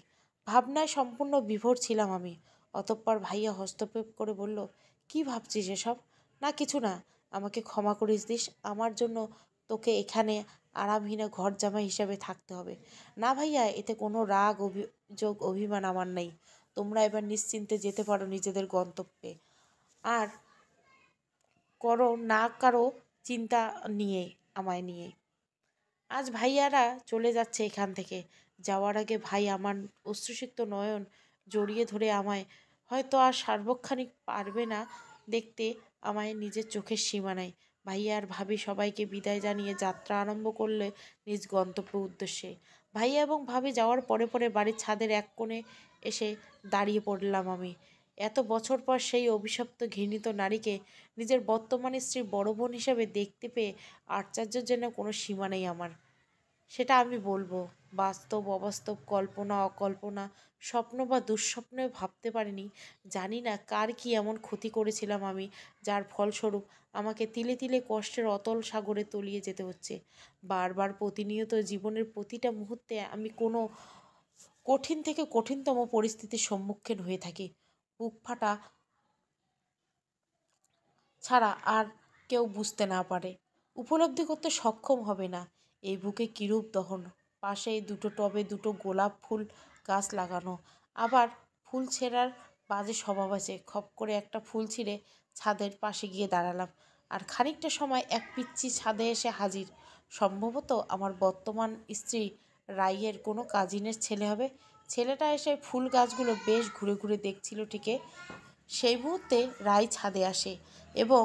A: ভাবনায় সম্পূর্ণ বিভোর ছিলাম আমি। অতঃপর ভাইয়া হস্তক্ষেপ করে বলল, কি ভাবছিস এসব? না কিছু না, আমাকে ক্ষমা করিস দিস। আমার জন্য তোকে এখানে আরামহীনা ঘর জামাই হিসাবে থাকতে হবে না ভাইয়া। এতে কোনো রাগ, অভিযোগ, অভিমান আমার নেই। তোমরা এবার নিশ্চিন্তে যেতে পারো নিজেদের গন্তব্যে। আর করো না কারো চিন্তা নিয়ে আমায় নিয়ে। আজ ভাইয়ারা চলে যাচ্ছে এখান থেকে। যাওয়ার আগে ভাই আমার অশ্রুসিক্ত নয়ন জড়িয়ে ধরে আমায় হয়তো আর সার্বক্ষণিক পারবে না দেখতে আমায় নিজের চোখের সীমানায়। ভাইয়া আর ভাবি সবাইকে বিদায় জানিয়ে যাত্রা আরম্ভ করলে নিজ গন্তব্য উদ্দেশ্যে। ভাইয়া এবং ভাবি যাওয়ার পরে পরে বাড়ির ছাদের এক কোণে এসে দাঁড়িয়ে পড়লাম আমি। এত বছর পর সেই অভিশপ্ত ঘৃণিত নারীকে নিজের বর্তমান স্ত্রীর বড় বোন হিসেবে দেখতে পেয়ে আশ্চর্যের যেন কোনো সীমা নেই আমার। সেটা আমি বলবো, বাস্তব অবাস্তব, কল্পনা অকল্পনা, স্বপ্ন বা দুঃস্বপ্নে ভাবতে পারিনি। জানি না কার কি এমন ক্ষতি করেছিলাম আমি, যার ফলস্বরূপ আমাকে তিলে তিলে কষ্টের অতল সাগরে তলিয়ে যেতে হচ্ছে। বারবার প্রতিনিয়ত জীবনের প্রতিটা মুহূর্তে আমি কোনো কঠিন থেকে কঠিনতম পরিস্থিতির সম্মুখীন হয়ে থাকি। বুক ফাটা ছাড়া আর কেউ বুঝতে না পারে, উপলব্ধি করতে সক্ষম হবে না এই বুকে কিরূপ দহন। পাশেই দুটো টবে দুটো গোলাপ ফুল গাছ লাগানো, আবার ফুল ছেঁড়ার বাজে স্বভাব আছে। খপ করে একটা ফুল ছিঁড়ে ছাদের পাশে গিয়ে দাঁড়ালাম, আর খানিকটা সময় এক পিচ্চি ছাদে এসে হাজির। সম্ভবত আমার বর্তমান স্ত্রী রাইয়ের কোনো কাজিনের ছেলে হবে। ছেলেটা এসে ফুল গাছগুলো বেশ ঘুরে ঘুরে দেখছিল ঠিকই। সেই মুহূর্তে রাই ছাদে আসে এবং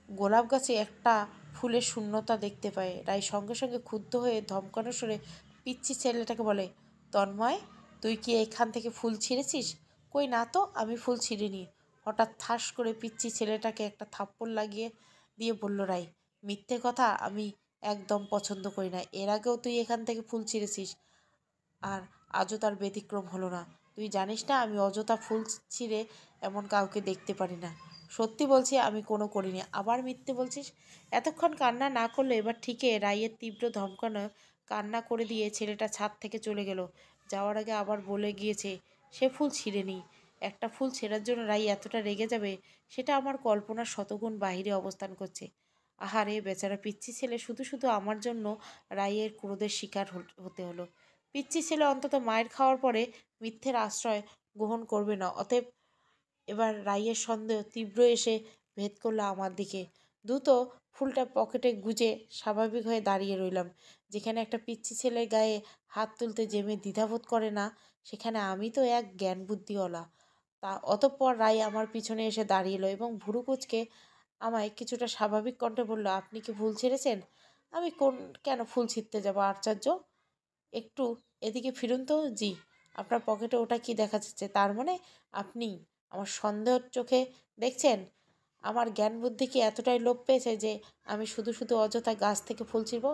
A: গোলাপ গাছে একটা ফুলের শূন্যতা দেখতে পায়। রাই সঙ্গে সঙ্গে ক্ষুব্ধ হয়ে ধমকানো সুরে পিচ্চি ছেলেটাকে বলে, তন্ময়, তুই কি এখান থেকে ফুল ছিঁড়েছিস? কই না তো, আমি ফুল ছিঁড়িনি। হঠাৎ ঠাস করে পিচ্চি ছেলেটাকে একটা থাপ্পড় লাগিয়ে দিয়ে বলল রাই, মিথ্যে কথা আমি একদম পছন্দ করি না। এর আগেও তুই এখান থেকে ফুল ছিঁড়েছিস, আর আজও তার ব্যতিক্রম হলো না। তুই জানিস না আমি অযথা ফুল ছিঁড়ে এমন কাউকে দেখতে পারি না। সত্যি বলছি আমি কোনো করিনি। আবার মিথ্যে বলছিস? এতক্ষণ কান্না না করলে এবার ঠিকই রাইয়ের তীব্র ধমকানো কান্না করে দিয়ে ছেলেটা ছাদ থেকে চলে গেল। যাওয়ার আগে আবার বলে গিয়েছে সে ফুল ছিঁড়েনি। একটা ফুল ছেঁড়ার জন্য রাই এতটা রেগে যাবে, সেটা আমার কল্পনার শতগুণ বাহিরে অবস্থান করছে। আহারে বেচারা পিচ্চি ছেলে, শুধু শুধু আমার জন্য রাইয়ের ক্রোধের শিকার হতে হলো। পিচ্চি ছেলে অন্তত মায়ের খাওয়ার পরে মিথ্যের আশ্রয় গ্রহণ করবে না। অতএব এবার রাইয়ের সন্দেহ তীব্র এসে ভেদ করলো আমার দিকে। দ্রুত ফুলটা পকেটে গুজে স্বাভাবিক হয়ে দাঁড়িয়ে রইলাম। যেখানে একটা পিচ্চি ছেলের গায়ে হাত তুলতে যে মেয়ে দ্বিধাবোধ করে না, সেখানে আমি তো এক জ্ঞান বুদ্ধিওয়ালা। অতঃপর রাই আমার পিছনে এসে দাঁড়িয়ে এলো এবং ভুরু কুঁচকে আমায় কিছুটা স্বাভাবিক কণ্ঠে বলল, আপনি কি ফুল ছেড়েছেন? আমি কেন ফুল ছিঁড়তে যাবো আশ্চর্য? একটু এদিকে ফিরুন তো। জি। আপনার পকেটে ওটা কি দেখা যাচ্ছে? তার মানে আপনি আমার সন্দেহের চোখে দেখছেন? আমার জ্ঞান বুদ্ধি কি এতটাই লোপ পেয়েছে যে আমি শুধু শুধু অযথা গাছ থেকে ফুল ছিঁড়ব?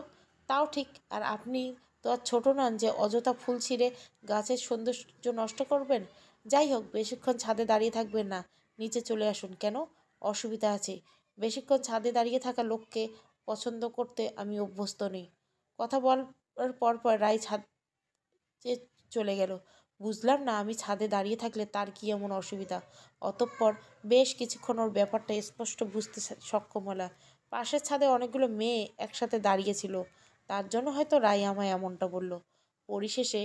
A: তাও ঠিক। আর আপনি তো আর ছোটো নন যে অযথা ফুল ছিঁড়ে গাছের সৌন্দর্য নষ্ট করবেন। যাই হোক, বেশিক্ষণ ছাদে দাঁড়িয়ে থাকবেন না, নিচে চলে আসুন। কেন? অসুবিধা আছে। বেশিক্ষণ ছাদে দাঁড়িয়ে থাকা লোককে পছন্দ করতে আমি অভ্যস্ত নই। কথা বলার পর রাই ছাদে চলে গেল। বুঝলাম না আমি ছাদে দাঁড়িয়ে থাকলে তার কি এমন অসুবিধা। অতঃপর বেশ কিছুক্ষণ ওর ব্যাপারটা স্পষ্ট বুঝতে সক্ষম হলাম। পাশের ছাদে অনেকগুলো মেয়ে একসাথে দাঁড়িয়েছিল, তার জন্য হয়তো রাই আমায় এমনটা বলল। পরিশেষে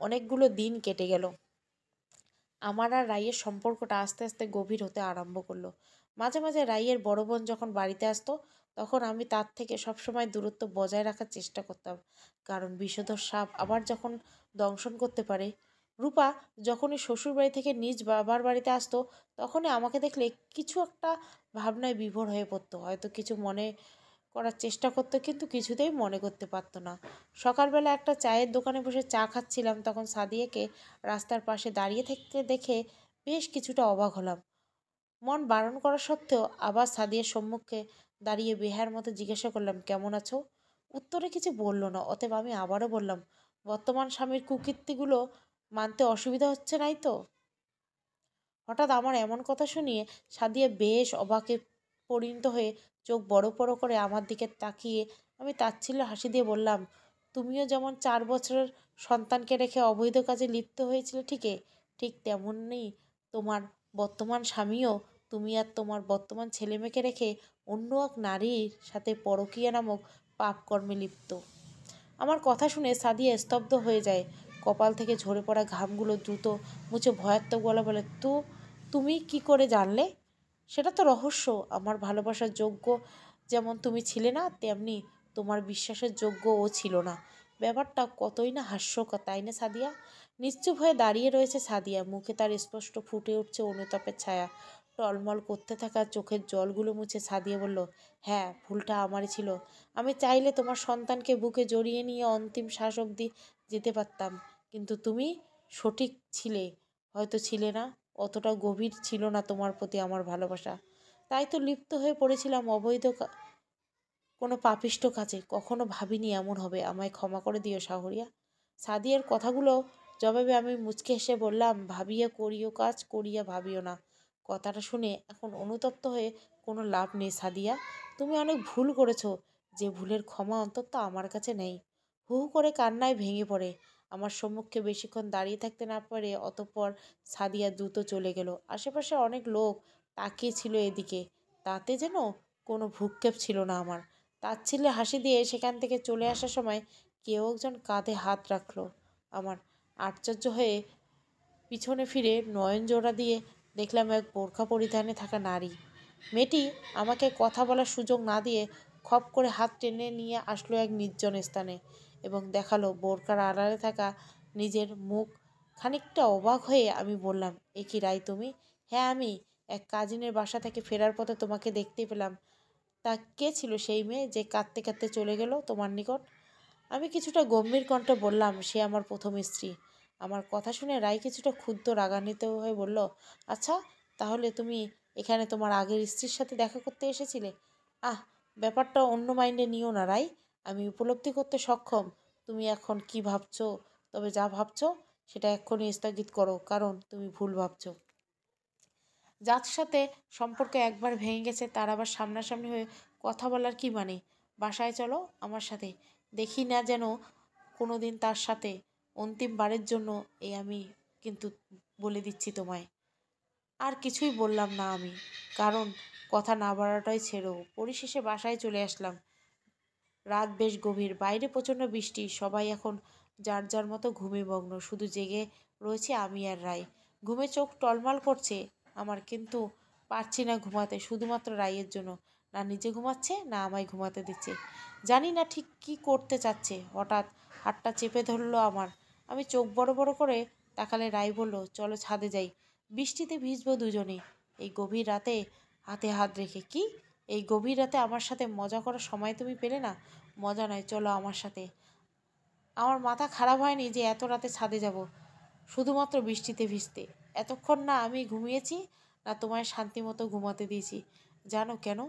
A: অনেকগুলো দিন কেটে গেল। আমার আর রাইয়ের সম্পর্কটা আস্তে আস্তে গভীর হতে আরম্ভ করলো। মাঝে মাঝে রাইয়ের বড় বোন যখন বাড়িতে আসতো, তখন আমি তার থেকে সবসময় দূরত্ব বজায় রাখার চেষ্টা করতাম, কারণ বিষধর সাপ আবার যখন দংশন করতে পারে। রূপা যখনই শ্বশুরবাড়ি থেকে নিজ বাবার বাড়িতে আসতো, তখনই আমাকে দেখলে কিছু একটা ভাবনায় বিভোর হয়ে পড়তো। হয়তো কিছু মনে করার চেষ্টা করতো, কিন্তু কিছুতেই মনে করতে পারতো না। সকালবেলা একটা চায়ের দোকানে বসে চা খাচ্ছিলাম, তখন সাদিয়াকে রাস্তার পাশে দাঁড়িয়ে থাকতে দেখে বেশ কিছুটা অবাক হলাম। মন বারণ করা সত্ত্বেও আবার সাদিয়ার সম্মুখে দাঁড়িয়ে বেহার মতো জিজ্ঞাসা করলাম, কেমন আছো? উত্তরে কিছু বলল না। অতএব আমি আবারও বললাম, বর্তমান স্বামীর কুকীর্তিগুলো মানতে অসুবিধা হচ্ছে নাই তো? হঠাৎ আমার এমন কথা শুনিয়ে সাদিয়া বেশ অবাকে পরিণত হয়ে চোখ বড় বড় করে আমার দিকে তাকিয়ে আমি তাচ্ছিল্য হাসি দিয়ে বললাম, তুমিও যেমন 4 বছরের সন্তানকে রেখে অবৈধ কাজে লিপ্ত হয়েছিলে ঠিকই, ঠিক তেমনই তোমার বর্তমান স্বামীও তুমি আর তোমার বর্তমান ছেলেমেয়েকে রেখে অন্য এক নারীর সাথে পরকীয়া নামক পাপকর্মে লিপ্ত। আমার কথা শুনে সাদিয়া স্তব্ধ হয়ে যায়। কপাল থেকে ঝরে পড়া ঘামগুলো দ্রুত মুছে ভয়াত্মক গলা বলে, তুমি কি করে জানলে? সেটা তো রহস্য। আমার ভালোবাসার যোগ্য যেমন তুমি ছিলে না, তেমনি তোমার বিশ্বাসের যোগ্য ও ছিল না। ব্যাপারটা কতই না হাস্যকর, তাই না সাদিয়া? নিশ্চুপ হয়ে দাঁড়িয়ে রয়েছে সাদিয়া, মুখে তার স্পষ্ট ফুটে উঠছে অনুতাপের ছায়া। টলমল করতে থাকা চোখের জলগুলো মুছে সাদিয়া বলল, হ্যাঁ, ভুলটা আমারই ছিল। আমি চাইলে তোমার সন্তানকে বুকে জড়িয়ে নিয়ে অন্তিম শ্বাস অবধি যেতে পারতাম, কিন্তু তুমি সঠিক ছিলে, হয়তো ছিলে না, অতটা গভীর ছিল না তোমার প্রতি আমার ভালোবাসা। তাই তো লিপ্ত হয়ে পড়েছিলাম অবৈধ কোনো পাপিষ্ঠ কাজে। কখনো ভাবিনি এমন হবে। আমায় ক্ষমা করে দিও শাহরিয়া। সাদিয়ার কথাগুলো জবাবে আমি মুচকে হেসে বললাম, ভাবিয়া করিও কাজ, করিয়া ভাবিও না। কথাটা শুনে এখন অনুতপ্ত হয়ে কোনো লাভ নেই সাদিয়া। তুমি অনেক ভুল করেছো, যে ভুলের ক্ষমা অন্তত আমার কাছে নেই। হু হু করে কান্নায় ভেঙে পড়ে। আমার সম্মুখে বেশিক্ষণ দাঁড়িয়ে থাকতে না পারে অতঃপর সাদিয়া দ্রুত চলে গেল। আশেপাশে অনেক লোক তাকিয়ে ছিল এদিকে, তাতে যেন কোনো ভ্রুক্ষেপ ছিল না আমার। তাচ্ছিল্যে হাসি দিয়ে সেখান থেকে চলে আসার সময় কেউ একজন কাঁধে হাত রাখলো আমার। আশ্চর্য হয়ে পিছনে ফিরে নয়ন জোড়া দিয়ে দেখলাম এক বোরখা পরিধানে থাকা নারী। মেয়েটি আমাকে কথা বলার সুযোগ না দিয়ে খপ করে হাত টেনে নিয়ে আসলো এক নির্জন স্থানে এবং দেখালো বোরকার আড়ালে থাকা নিজের মুখ। খানিকটা অবাক হয়ে আমি বললাম, এ কি রাই তুমি? হ্যাঁ আমি। এক কাজিনের বাসা থেকে ফেরার পথে তোমাকে দেখতে পেলাম। তা কে ছিল সেই মেয়ে যে কাঁদতে কাঁদতে চলে গেল তোমার নিকট? আমি কিছুটা গম্ভীর কণ্ঠে বললাম, সে আমার প্রথম স্ত্রী। আমার কথা শুনে রাই কিছুটা ক্ষুব্ধ রাগান্বিত হয়ে বলল, আচ্ছা, তাহলে তুমি এখানে তোমার আগের স্ত্রীর সাথে দেখা করতে এসেছিলে? আহ, ব্যাপারটা অন্য মাইন্ডে নিও না রাই। আমি উপলব্ধি করতে সক্ষম তুমি এখন কি ভাবছো, তবে যা ভাবছো সেটা এক্ষুনি স্থগিত করো, কারণ তুমি ভুল ভাবছো। যার সাথে সম্পর্ক একবার ভেঙে গেছে তার আবার সামনাসামনি হয়ে কথা বলার কি মানে? বাসায় চলো আমার সাথে, দেখি না যেন কোনো দিন তার সাথে। অন্তিমবারের জন্য এই আমি কিন্তু বলে দিচ্ছি তোমায়। আর কিছুই বললাম না আমি, কারণ কথা না বাড়াটাই ছেড়ো। পরিশেষে বাসায় চলে আসলাম। রাত বেশ গভীর, বাইরে প্রচণ্ড বৃষ্টি, সবাই এখন যার যার মতো ঘুমে মগ্ন, শুধু জেগে রয়েছে আমি আর রায়। ঘুমে চোখ টলমল করছে আমার, কিন্তু পারছি না ঘুমাতে, শুধুমাত্র রায়ের জন্য। না নিজে ঘুমাচ্ছে, না আমায় ঘুমাতে দিচ্ছে। জানি না ঠিক কী করতে চাচ্ছে। হঠাৎ হাতটা চেপে ধরলো আমার। আমি চোখ বড় বড় করে তাকালে রায় বলল, চলো ছাদে যাই, বৃষ্টিতে ভিজবো দুজনেই। এই গভীর রাতে হাতে হাত রেখে? কি, এই গভীর রাতে আমার সাথে মজা করার সময় তুমি পেলে না? মজা নয়, চলো আমার সাথে। আমার মাথা খারাপ হয়নি যে এত রাতে ছাদে যাব শুধুমাত্র বৃষ্টিতে ভিজতে। এতক্ষণ না আমি ঘুমিয়েছি, না তোমায় শান্তি মতো ঘুমাতে দিয়েছি। জানো কেন?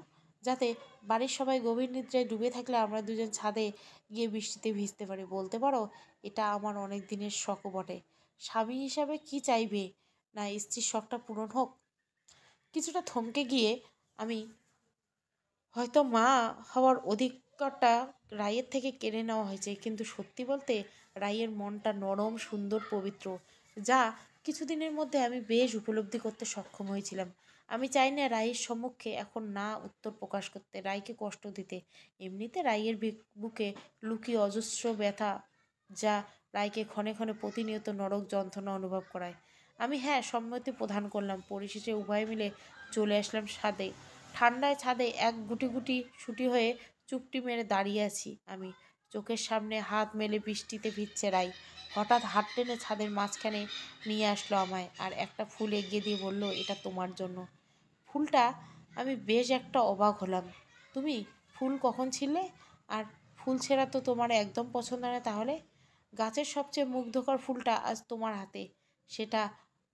A: যাতে বাড়ির সবাই গভীর নিদ্রায় ডুবে থাকলে আমরা দুজন ছাদে গিয়ে বৃষ্টিতে ভিজতে পারি। বলতে পারো এটা আমার অনেক দিনের শখও বটে। স্বামী হিসাবে কি চাইবে না স্ত্রীর শখটা পূরণ হোক? কিছুটা থমকে গিয়ে আমি, হয়তো মা হওয়ার অধিকারটা রাইয়ের থেকে কেড়ে নেওয়া হয়েছে, কিন্তু সত্যি বলতে রাইয়ের মনটা নরম, সুন্দর, পবিত্র, যা কিছুদিনের মধ্যে আমি বেশ উপলব্ধি করতে সক্ষম হয়েছিলাম। আমি চাই না রাইয়ের সম্মুখে এখন না উত্তর প্রকাশ করতে, রাইকে কষ্ট দিতে। এমনিতে রাইয়ের বুকে লুকিয়ে অজস্র ব্যথা, যা রাইকে ক্ষণে ক্ষণে প্রতিনিয়ত নরক যন্ত্রণা অনুভব করায়। আমি হ্যাঁ সম্মতি প্রদান করলাম। পরিশেষে উভয় মিলে চলে আসলাম ছাদে। ঠান্ডায় ছাদে এক গুটি গুটি শুটি হয়ে চুপটি মেরে দাঁড়িয়ে আছি আমি। চোখের সামনে হাত মেলে বৃষ্টিতে ভিজছে রাই। হঠাৎ হাত টেনে ছাদের মাঝখানে নিয়ে আসলো আমায়, আর একটা ফুল এগিয়ে দিয়ে বলল, এটা তোমার জন্য। ফুলটা, আমি বেশ একটা অবাক হলাম। তুমি ফুল কখন ছিলে? আর ফুল ছেঁড়া তো তোমার একদম পছন্দ নয় তাহলে? গাছের সবচেয়ে মুগ্ধকর ফুলটা আজ তোমার হাতে, সেটা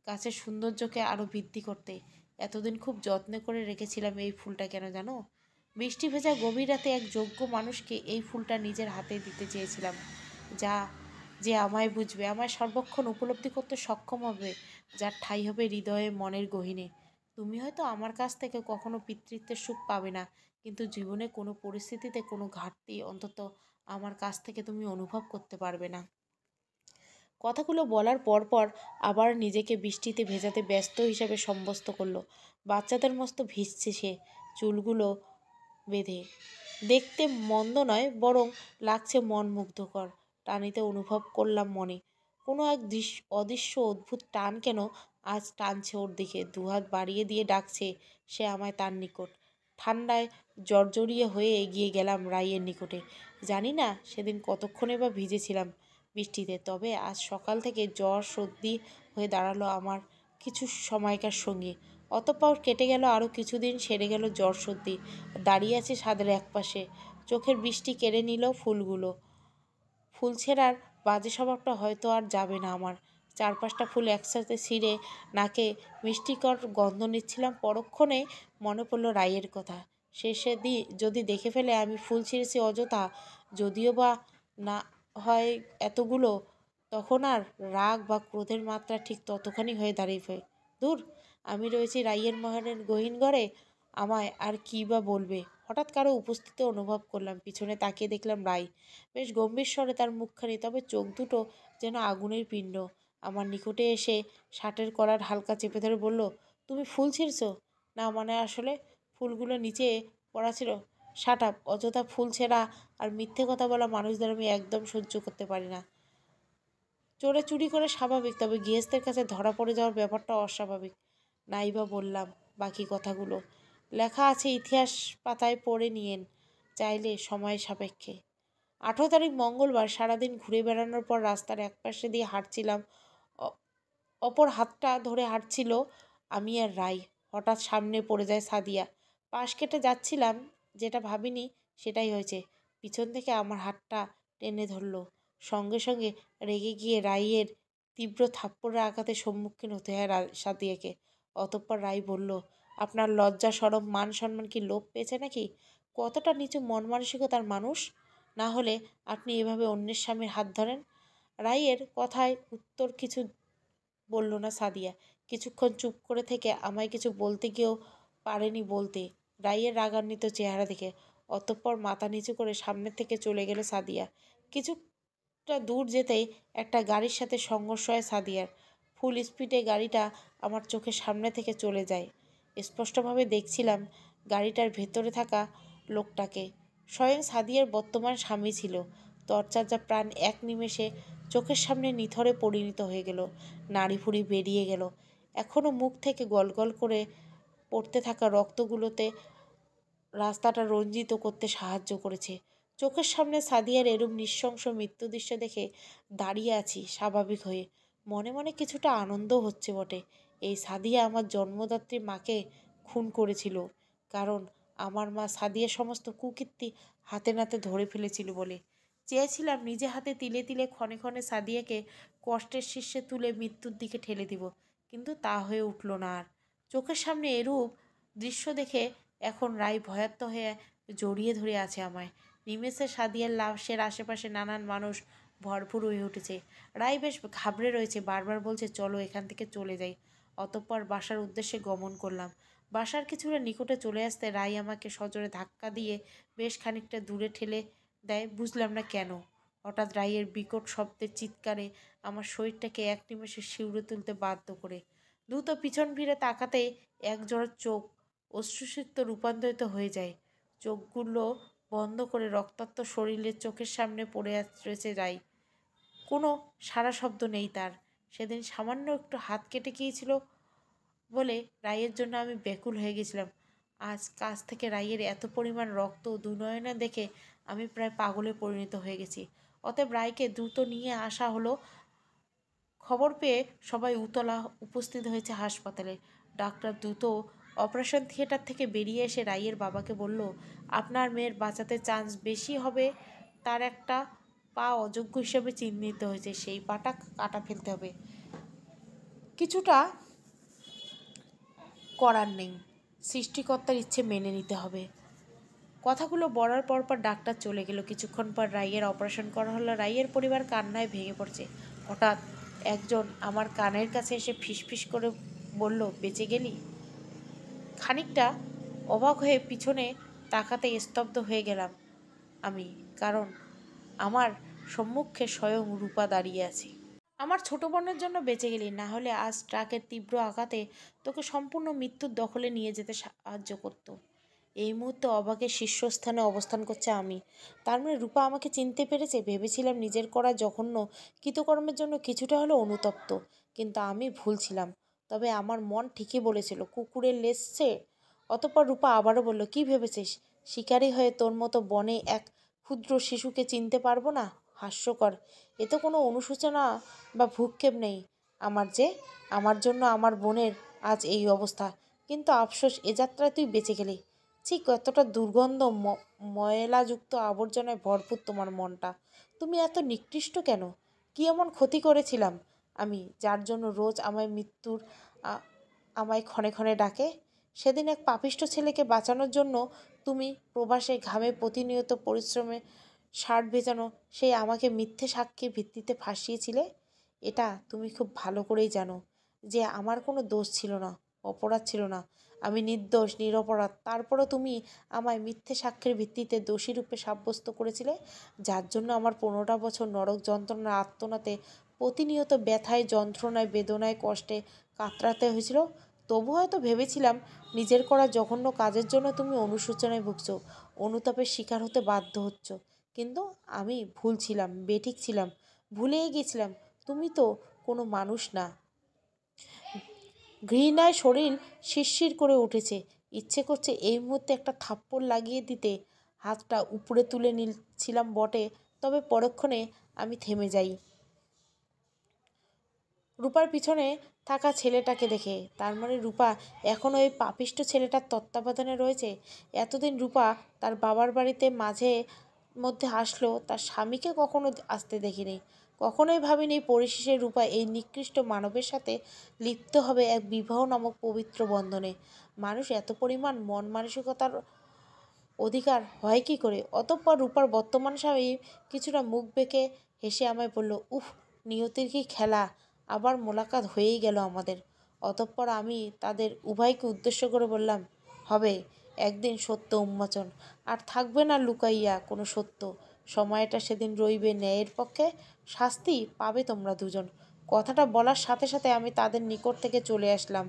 A: গাছের সৌন্দর্যকে আরও বৃদ্ধি করতে। এতদিন খুব যত্ন করে রেখেছিলাম এই ফুলটা, কেন জানো? বৃষ্টি ভেজা গভীর রাতে এক যোগ্য মানুষকে এই ফুলটা নিজের হাতে দিতে চেয়েছিলাম, যা যে আমায় বুঝবে, আমায় সর্বক্ষণ উপলব্ধি করতে সক্ষম হবে, যার ঠাঁই হবে হৃদয়ে, মনের গহীনে। তুমি হয়তো আমার কাছ থেকে কখনো পিতৃত্বের সুখ পাবে না, কিন্তু জীবনে কোনো পরিস্থিতিতে কোনো ঘাটতি অন্তত আমার কাছ থেকে তুমি অনুভব করতে পারবে না। কথাগুলো বলার পর আবার নিজেকে বৃষ্টিতে ভেজাতে ব্যস্ত হিসাবে সাব্যস্ত করলো। বাচ্চাদের মতো ভিজছে সে, চুলগুলো বেঁধে। দেখতে মন্দ নয়, বরং লাগছে মন মুগ্ধকর। টানিতে অনুভব করলাম মনে কোনো এক অদৃশ্য অদ্ভুত টান, কেন আজ টানছে ওর দিকে, দুহাত বাড়িয়ে দিয়ে ডাকছে সে আমায় তার নিকট। ঠান্ডায় জর্জরিয়ে হয়ে এগিয়ে গেলাম রাইয়ের নিকটে। জানি না সেদিন কতক্ষণে বা ভিজেছিলাম বৃষ্টিতে, তবে আজ সকাল থেকে জ্বর সর্দি হয়ে দাঁড়ালো আমার কিছু সময়কার সঙ্গী। অতঃপর কেটে গেল আরও কিছুদিন, সেরে গেল জ্বর সর্দি। দাঁড়িয়ে আছে ছাদের একপাশে, চোখের বৃষ্টি কেড়ে নিল ফুলগুলো। ফুল ছেঁড়ার বাজে স্বভাবটা হয়তো আর যাবে না আমার। 4-5টা ফুল একসাথে ছিঁড়ে নাকে মিষ্টিকর গন্ধ নিচ্ছিলাম, পরক্ষণে মনে পড়ল রাইয়ের কথা। সে যদি দেখে ফেলে আমি ফুল ছিঁড়েছি অযথা, যদিও বা না হয় এতগুলো, তখন আর রাগ বা ক্রোধের মাত্রা ঠিক ততখানি হয়ে দাঁড়িয়ে। দূর, আমি রয়েছি রাইয়ের মহলের গহীন ঘরে, আমায় আর কী বা বলবে। হঠাৎ কারো উপস্থিতি অনুভব করলাম, পিছনে তাকিয়ে দেখলাম রাই। বেশ গম্ভীর স্বরে তার মুখখানি, তবে চোখ দুটো যেন আগুনের পিণ্ড। আমার নিকটে এসে শার্টের কলার হালকা চেপে ধরে বলল, তুমি ফুল ছিঁড়ছো? না মানে আসলে ফুলগুলো নিচে পড়া ছিল। Shut up! অযথা ফুল ছেঁড়া আর মিথ্যে কথা বলা মানুষদের আমি একদম সহ্য করতে পারি না। চোরে চুরি করে স্বাভাবিক, তবে গৃহস্থের কাছে ধরা পড়ে যাওয়ার ব্যাপারটা অস্বাভাবিক। নাইবা বললাম বাকি কথাগুলো, লেখা আছে ইতিহাস পাতায়, পড়ে নিয়েন চাইলে সময় সাপেক্ষে। 18 তারিখ মঙ্গলবার। সারাদিন ঘুরে বেড়ানোর পর রাস্তার একপাশে দিয়ে হাঁটছিলাম, অপর হাতটা ধরে হাঁটছিল আমি আর রাই। হঠাৎ সামনে পড়ে যায় সাদিয়া। পাশ কেটে যাচ্ছিলাম, যেটা ভাবিনি সেটাই হয়েছে। পিছন থেকে আমার হাতটা টেনে ধরলো, সঙ্গে সঙ্গে রেগে গিয়ে রাইয়ের তীব্র থাপ্পড়ের আঘাতে সম্মুখীন হতে হয় সাদিয়াকে। অতঃপর রাই বলল, আপনার লজ্জা সরম মান সম্মান কি লোপ পেয়েছে নাকি? কতটা নিচু মন মানসিকতার মানুষ না হলে আপনি এভাবে অন্যের স্বামীর হাত ধরেন? রাইয়ের কথায় উত্তর কিছু বলল না সাদিয়া। কিছুক্ষণ চুপ করে থেকে আমায় কিছু বলতে গিয়েও পারেনি বলতে, রাইয়ের রাগান্বিত চেহারা দেখে। অতঃপর মাথা নিচু করে সামনে থেকে চলে গেল সাদিয়া। কিছুটা দূর যেতেই একটা গাড়ির সাথে সংঘর্ষ হয় সাদিয়ার। ফুল স্পিডে গাড়িটা আমার চোখের সামনে থেকে চলে যায়। স্পষ্টভাবে দেখছিলাম গাড়িটার ভেতরে থাকা লোকটাকে। স্বয়ং সাদিয়ার বর্তমান স্বামী ছিল। তরচাজা প্রাণ এক নিমেষে চোখের সামনে নিথরে পরিণত হয়ে গেল। নাড়িভুড়ি বেরিয়ে গেল। এখনও মুখ থেকে গলগল করে পড়তে থাকা রক্তগুলোতে রাস্তাটা রঞ্জিত করতে সাহায্য করেছে। চোখের সামনে সাদিয়ার এরূপ নৃশংস মৃত্যু দৃশ্য দেখে দাঁড়িয়ে আছি স্বাভাবিক হয়ে। মনে মনে কিছুটা আনন্দ হচ্ছে বটে। এই সাদিয়া আমার জন্মদাত্রী মাকে খুন করেছিল, কারণ আমার মা সাদিয়ার সমস্ত কুকীর্তি হাতে নাতে ধরে ফেলেছিল বলে। চেয়েছিলাম নিজে হাতে তিলে তিলে ক্ষণে ক্ষণে সাদিয়াকে কষ্টের শীর্ষে তুলে মৃত্যুর দিকে ঠেলে দিব, কিন্তু তা হয়ে উঠল না আর। চোখের সামনে এরূপ দৃশ্য দেখে এখন রাই ভয়ার্ত হয়ে জড়িয়ে ধরে আছে আমায়। নিমেষে সাদিয়ার লাশের আশেপাশে নানান মানুষ ভরপুর হয়ে উঠেছে। রাই বেশ ঘাবড়ে রয়েছে, বারবার বলছে চলো এখান থেকে চলে যাই। অতঃপর বাসার উদ্দেশ্যে গমন করলাম। বাসার কিছুটা নিকটে চলে আসতে রাই আমাকে সজোরে ধাক্কা দিয়ে বেশ খানিকটা দূরে ঠেলে দেয়। বুঝলাম না কেন। হঠাৎ রাইয়ের বিকট শব্দের চিৎকারে আমার শরীরটাকে এক নিমেষে শিউরে তুলতে বাধ্য করে। দ্রুত পিছন ফিরে তাকাতেই একজোড়া চোখ অশ্রুসিক্ত রূপান্তরিত হয়ে যায়। চোখগুলো বন্ধ করে রক্তাক্ত শরীরের চোখের সামনে পড়ে রয়েছে রাই। কোনো সারা শব্দ নেই তার। সেদিন সামান্য একটু হাত কেটে গিয়েছিল বলে রাইয়ের জন্য আমি ব্যাকুল হয়ে গেছিলাম। আজ কাছ থেকে রাইয়ের এত পরিমাণ রক্ত দুনয়নে দেখে আমি প্রায় পাগলে পরিণত হয়ে গেছি। অতএব রাইকে দ্রুত নিয়ে আসা হলো। খবর পেয়ে সবাই উতলা উপস্থিত হয়েছে হাসপাতালে। ডাক্তার দ্রুত অপারেশন থিয়েটার থেকে বেরিয়ে এসে রাইয়ের বাবাকে বলল, আপনার মেয়ের বাঁচাতে চান্স বেশি হবে। তার একটা পা অযোগ্য হিসেবে চিহ্নিত হয়েছে, সেই পাটা কাটা ফেলতে হবে। কিছুটা করার নেই, সৃষ্টিকর্তার ইচ্ছে মেনে নিতে হবে। কথাগুলো বলার পর ডাক্তার চলে গেল। কিছুক্ষণ পর রাইয়ের অপারেশন করা হলো। রাইয়ের পরিবার কান্নায় ভেঙে পড়ছে। হঠাৎ একজন আমার কানের কাছে এসে ফিসফিস করে বলল, বেঁচে গেলি? খানিকটা অবাক হয়ে পিছনে তাকাতে স্তব্ধ হয়ে গেলাম আমি, কারণ আমার সম্মুখে স্বয়ং রূপা দাঁড়িয়ে আছে। আমার ছোট বোনের জন্য বেঁচে গেলি, না হলে আজ ট্রাকের তীব্র আঘাতে তোকে সম্পূর্ণ মৃত্যুর দখলে নিয়ে যেতে সাহায্য করত। এই মুহূর্তে অবাকের শীর্ষস্থানে অবস্থান করছে আমি। তার মানে রূপা আমাকে চিনতে পেরেছে। ভেবেছিলাম নিজের করা জঘন্য কৃতকর্মের জন্য কিছুটা হলেও অনুতপ্ত, কিন্তু আমি ভুল ছিলাম। তবে আমার মন ঠিকই বলেছিল কুকুরের লেজছে। অতঃপর রূপা আবারও বলল, কি ভেবেছিস শিকারী হয়ে তোর মতো বনে এক ক্ষুদ্র শিশুকে চিনতে পারবো না? হাস্যকর। এতে কোনো অনুশোচনা বা ভ্রূক্ষেপ নেই আমার যে। আমার জন্য আমার বোনের আজ এই অবস্থা, কিন্তু আফসোস এ যাত্রায় তুই বেঁচে গেলি। ঠিক কতটা দুর্গন্ধ ময়লাযুক্ত আবর্জনায় ভরপুর তোমার মনটা। তুমি এত নিকৃষ্ট কেন? কি এমন ক্ষতি করেছিলাম আমি যার জন্য রোজ আমায় ক্ষণে ক্ষণে ডাকে? সেদিন এক পাপিষ্ঠ ছেলেকে বাঁচানোর জন্য তুমি প্রবাসে ঘামে প্রতিনিয়ত পরিশ্রমে শার্ট ভেজানো সেই আমাকে মিথ্যে সাক্ষীর ভিত্তিতে ফাঁসিয়েছিলে। এটা তুমি খুব ভালো করেই জানো যে আমার কোনো দোষ ছিল না, অপরাধ ছিল না। আমি নির্দোষ, নিরপরাধ। তারপরও তুমি আমায় মিথ্যে সাক্ষ্যের ভিত্তিতে দোষী রূপে সাব্যস্ত করেছিলে, যার জন্য আমার 15টা বছর নরক যন্ত্রণার আর্তনাতে প্রতিনিয়ত ব্যথায়, যন্ত্রণায়, বেদনায়, কষ্টে কাতরাতে হয়েছিল। তবু হয়তো ভেবেছিলাম নিজের করা জঘন্য কাজের জন্য তুমি অনুশোচনায় ভুগছো, অনুতাপের শিকার হতে বাধ্য হচ্ছ। কিন্তু আমি ভুল ছিলাম, বেঠিক ছিলাম, ভুলেই গেছিলাম তুমি তো কোনো মানুষ না। ঘৃণায় শরীর শিরশির করে উঠেছে। ইচ্ছে করছে এই মুহূর্তে একটা থাপ্পড় লাগিয়ে দিতে। হাতটা উপরে তুলে নিচ্ছিলাম বটে, তবে পরক্ষণে আমি থেমে যাই রূপার পিছনে থাকা ছেলেটাকে দেখে। তার মানে রূপা এখনও ওই পাপিষ্ঠ ছেলেটার তত্ত্বাবধানে রয়েছে। এতদিন রূপা তার বাবার বাড়িতে মাঝে মধ্যে আসলো, তার স্বামীকে কখনো আসতে দেখিনি। কখনোই ভাবিনি পরিশেষে রূপা এই নিকৃষ্ট মানবের সাথে লিপ্ত হবে এক বিবাহ নামক পবিত্র বন্ধনে। মানুষ এত পরিমাণ মন মানসিকতার অধিকার হয় কি করে? অতঃপর রূপার বর্তমান স্বামী কিছুটা মুখ বেঁকে হেসে আমায় বলল, উফ, নিয়তির কি খেলা! আবার মোলাকাত হয়েই গেল আমাদের। অতঃপর আমি তাদের উভয়কে উদ্দেশ্য করে বললাম, হবে একদিন সত্য উন্মোচন। আর থাকবে না লুকাইয়া কোনো সত্য। সময়টা সেদিন রইবে ন্যায়ের পক্ষে। শাস্তি পাবে তোমরা দুজন। কথাটা বলার সাথে সাথে আমি তাদের নিকট থেকে চলে আসলাম।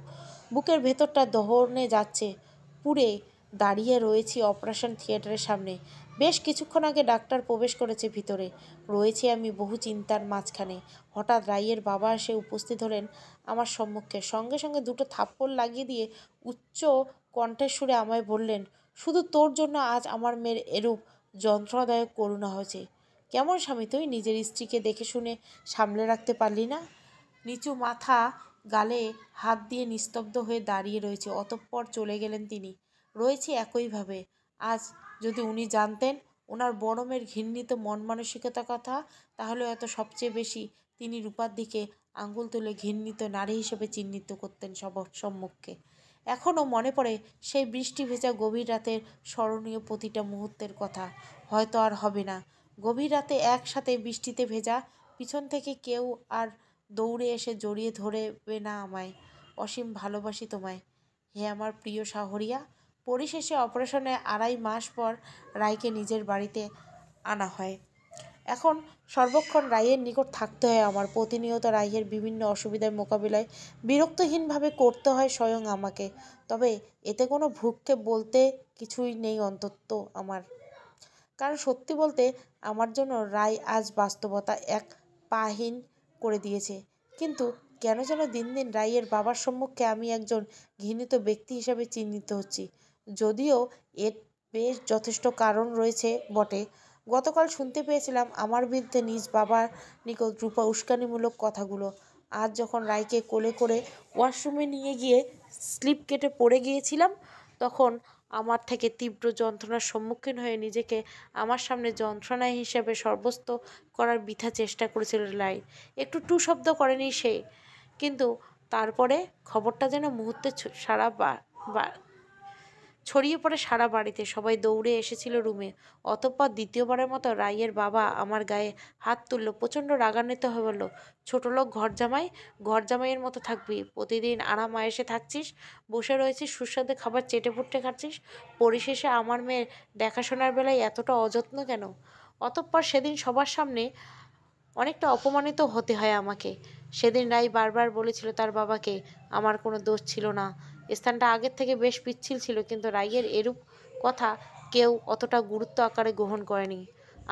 A: বুকের ভেতরটা দহনে যাচ্ছে। পুড়ে দাঁড়িয়ে রয়েছি অপারেশন থিয়েটারের সামনে। বেশ কিছুক্ষণ আগে ডাক্তার প্রবেশ করেছে ভিতরে। রয়েছি আমি বহু চিন্তার মাঝখানে। হঠাৎ রাইয়ের বাবা এসে উপস্থিত হলেন আমার সম্মুখে। সঙ্গে সঙ্গে দুটো থাপ্পড় লাগিয়ে দিয়ে উচ্চ কণ্ঠের সুরে আমায় বললেন, শুধু তোর জন্য আজ আমার মেয়ের এরূপ যন্ত্রণাদায়ক করুণা হয়েছে। কেমন স্বামী তুই? নিজের স্ত্রীকে দেখে শুনে সামলে রাখতে পারলি না? নিচু মাথা, গালে হাত দিয়ে নিস্তব্ধ হয়ে দাঁড়িয়ে রয়েছে। অতঃপর চলে গেলেন তিনি। রয়েছি একইভাবে। আজ যদি উনি জানতেন ওনার বড় মেয়ের ঘৃণিত মন মানসিকতার কথা, তাহলে হয়তো সবচেয়ে বেশি তিনি রূপার দিকে আঙ্গুল তুলে ঘৃণিত নারী হিসেবে চিহ্নিত করতেন সবার সম্মুখে। এখনও মনে পড়ে সেই বৃষ্টি ভেজা গভীর রাতের স্মরণীয় প্রতিটা মুহূর্তের কথা। হয়তো আর হবে না। গভীর রাতে একসাথে বৃষ্টিতে ভেজা, পিছন থেকে কেউ আর দৌড়ে এসে জড়িয়ে ধরবে না আমায়। অসীম ভালোবাসি তোমায়, হে আমার প্রিয় শাহরিয়া। পরিশেষে অপারেশনের 2.5 মাস পর রায়কে নিজের বাড়িতে আনা হয়। এখন সর্বক্ষণ রায়ের নিকট থাকতে হয় আমার। প্রতিনিয়ত রায়ের বিভিন্ন অসুবিধার মোকাবিলায় বিরক্তহীনভাবে করতে হয় স্বয়ং আমাকে। তবে এতে কোনো ভ্রূক্ষেপ বলতে কিছুই নেই অন্তত আমার। কারণ সত্যি বলতে আমার জন্য রায় আজ বাস্তবতা এক পাহীন করে দিয়েছে। কিন্তু কেন যেন দিন দিন রায়ের বাবার সম্মুখে আমি একজন ঘৃণিত ব্যক্তি হিসাবে চিহ্নিত হচ্ছি। যদিও এর বেশ যথেষ্ট কারণ রয়েছে বটে। গতকাল শুনতে পেয়েছিলাম আমার বিরুদ্ধে নিজ বাবার নিকট রূপা উস্কানিমূলক কথাগুলো। আজ যখন রায়কে কোলে করে ওয়াশরুমে নিয়ে গিয়ে স্লিপ কেটে পড়ে গিয়েছিলাম, তখন আমার থেকে তীব্র যন্ত্রণার সম্মুখীন হয়ে নিজেকে আমার সামনে যন্ত্রণা হিসেবে সাব্যস্ত করার বৃথা চেষ্টা করেছিল রায়। একটু টু শব্দ করেনি সে। কিন্তু তারপরে খবরটা যেন মুহূর্তে ছড়িয়ে পড়ে সারা বাড়িতে। সবাই দৌড়ে এসেছিল রুমে। অতঃপর দ্বিতীয়বারের মতো রাইয়ের বাবা আমার গায়ে হাত তুলল। প্রচণ্ড রাগান্বিত হয়ে বলল, ছোট লোক ঘর জামাইয়ের মতো থাকবি। প্রতিদিন আরাম আয়েসে থাকছিস, বসে রয়েছিস, সুস্বাদু খাবার চেটে পুটে খাচ্ছিস। পরিশেষে আমার মেয়ের দেখাশোনার বেলায় এতটা অযত্ন কেন? অতঃপর সেদিন সবার সামনে অনেকটা অপমানিত হতে হয় আমাকে। সেদিন রাই বারবার বলেছিল তার বাবাকে আমার কোনো দোষ ছিল না। স্থানটা আগের থেকে বেশ পিচ্ছিল ছিল, কিন্তু রাইয়ের এরূপ কথা কেউ অতটা গুরুত্ব আকারে গ্রহণ করেনি।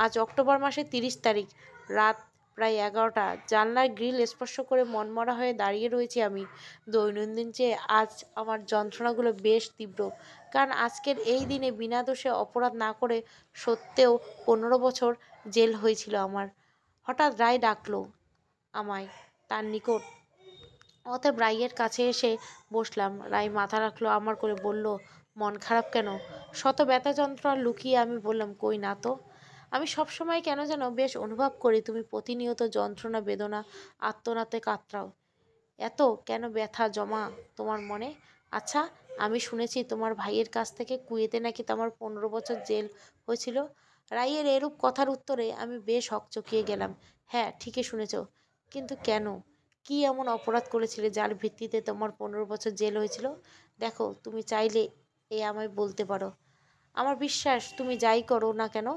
A: আজ অক্টোবর মাসের 30 তারিখ, রাত প্রায় 11টা। জানলার গ্রিল স্পর্শ করে মনমরা হয়ে দাঁড়িয়ে রয়েছি আমি। দৈনন্দিন চেয়ে আজ আমার যন্ত্রণাগুলো বেশ তীব্র, কারণ আজকের এই দিনে বিনা দোষে অপরাধ না করে সত্ত্বেও 15 বছর জেল হয়েছিল আমার। হঠাৎ রায় ডাকলো আমায় তার নিকট। অতএব রায়ের কাছে এসে বসলাম। রায় মাথা রাখলো আমার করে, বলল, মন খারাপ কেন? শত ব্যথা যন্ত্রণা লুকিয়ে আমি বললাম, কই না তো। আমি সবসময় কেন যেন বেশ অনুভব করি তুমি প্রতিনিয়ত যন্ত্রণা বেদনা আত্মনাতে কাতরাও। এত কেন ব্যথা জমা তোমার মনে? আচ্ছা, আমি শুনেছি তোমার ভাইয়ের কাছ থেকে কুয়েতে নাকি তোমার 15 বছর জেল হয়েছিল। রাইয়ের এরূপ কথার উত্তরে আমি বেশ হকচকিয়ে গেলাম। হ্যাঁ, ঠিকই শুনেছ, কিন্তু কেন? কি এমন অপরাধ করেছিলে যার ভিত্তিতে তোমার 15 বছর জেল হয়েছিল? দেখো, তুমি চাইলে আমায় বলতে পারো। আমার বিশ্বাস তুমি যাই করো না কেন,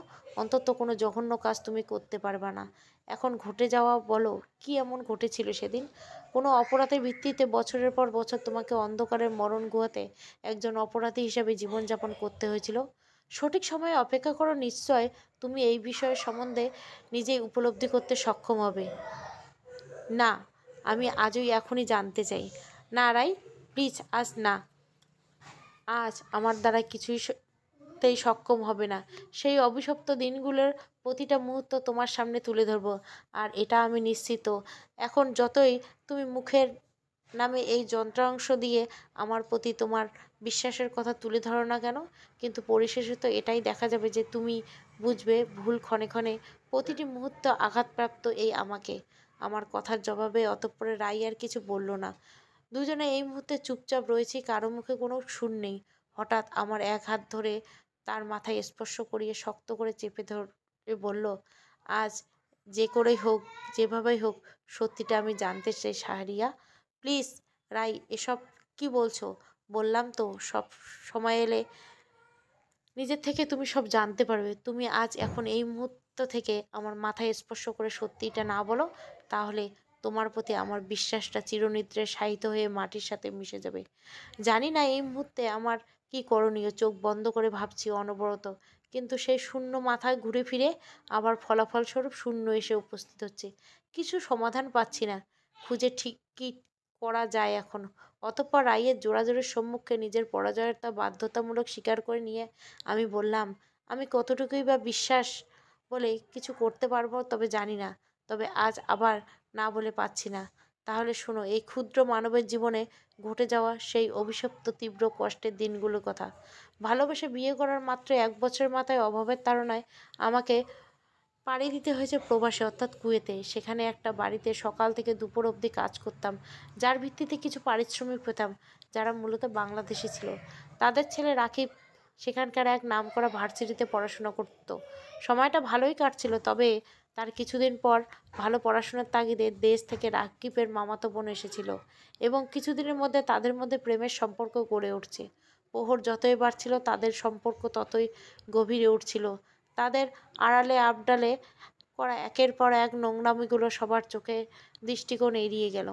A: অন্তত কোনো জঘন্য কাজ তুমি করতে পারবে না। এখন ঘটে যাওয়া বলো, কি এমন ঘটেছিল সেদিন? কোনো অপরাধের ভিত্তিতে বছরের পর বছর তোমাকে অন্ধকারের মরণ গুহাতে একজন অপরাধী হিসেবে জীবনযাপন করতে হয়েছিল? সঠিক সময়ে অপেক্ষা করো, নিশ্চয় তুমি এই বিষয়ের সম্বন্ধে নিজেই উপলব্ধি করতে সক্ষম হবে। না, আমি আজই এখনই জানতে চাই। না রাই, প্লিজ আজ না। আজ আমার দ্বারা কিছুই তেই সক্ষম হবে না। সেই অভিশপ্ত দিনগুলোর প্রতিটা মুহূর্ত তোমার সামনে তুলে ধরব। আর এটা আমি নিশ্চিত, এখন যতই তুমি মুখের নামে এই যন্ত্রাংশ দিয়ে আমার প্রতি তোমার বিশ্বাসের কথা তুলে ধরো না কেন, কিন্তু পরিশেষে তো এটাই দেখা যাবে যে তুমি বুঝবে ভুল ক্ষণে ক্ষণে প্রতিটি মুহূর্ত আঘাতপ্রাপ্ত এই আমাকে। আমার কথার জবাবে অতঃপরে রাই আর কিছু বলল না। দুজনে এই মুহূর্তে চুপচাপ রয়েছি, কারো মুখে কোনো সুর নেই। হঠাৎ আমার এক হাত ধরে তার মাথায় স্পর্শ করিয়ে শক্ত করে চেপে ধরে বলল, আজ যে করেই হোক, যেভাবেই হোক, সত্যিটা আমি জানতে চাই শাহরিয়া। প্লিজ। রাই, এসব কি বলছো? বললাম তো, সব সময় এলে নিজের থেকে তুমি সব জানতে পারবে। তুমি আজ এখন এই মুহূর্ত থেকে আমার মাথায় স্পর্শ করে সত্যিটা না বলো, তাহলে তোমার প্রতি আমার বিশ্বাসটা চিরনিদ্রায় শায়িত হয়ে মাটির সাথে মিশে যাবে। জানি না এই মুহূর্তে আমার কি করণীয়। চোখ বন্ধ করে ভাবছি অনবরত, কিন্তু সেই শূন্য মাথায় ঘুরে ফিরে আবার ফলাফলস্বরূপ শূন্য এসে উপস্থিত হচ্ছে। কিছু সমাধান পাচ্ছি না, খুঁজে ঠিক কি করা যায় এখন। অতঃপর রায়ের জোরাজোরের সম্মুখে নিজের পরাজয়ের তা বাধ্যতামূলক স্বীকার করে নিয়ে আমি বললাম, আমি কতটুকুই বা বিশ্বাস বলে কিছু করতে পারবো তবে জানি না। তবে আজ আবার না বলে পাচ্ছি না। তাহলে শোনো, এই ক্ষুদ্র মানবের জীবনে ঘটে যাওয়া সেই অভিশপ্ত তীব্র কষ্টের দিনগুলোর কথা। ভালোবেসে বিয়ে করার মাত্র 1 বছর মাথায় অভাবের তাড়নায় আমাকে পাড়ি দিতে হয়েছে প্রবাসে, অর্থাৎ কুয়েতে। সেখানে একটা বাড়িতে সকাল থেকে দুপুর অবধি কাজ করতাম, যার ভিত্তিতে কিছু পারিশ্রমিক পেতাম, যারা মূলত বাংলাদেশি ছিল। তাদের ছেলে রাকিব সেখানকার এক নামকরা ভার্সিটিতে পড়াশোনা করত। সময়টা ভালোই কাটছিল, তবে তার কিছুদিন পর ভালো পড়াশোনার তাগিদে দেশ থেকে রাকিবের মামাতো বোন এসেছিল, এবং কিছুদিনের মধ্যে তাদের মধ্যে প্রেমের সম্পর্ক গড়ে উঠছে। প্রহর যতই বাড়ছিল তাদের সম্পর্ক ততই গভীরে উঠছিল। তাদের আড়ালে আবডালে করা একের পর এক নোংরামিগুলো সবার চোখে দৃষ্টিকোণ এড়িয়ে গেল।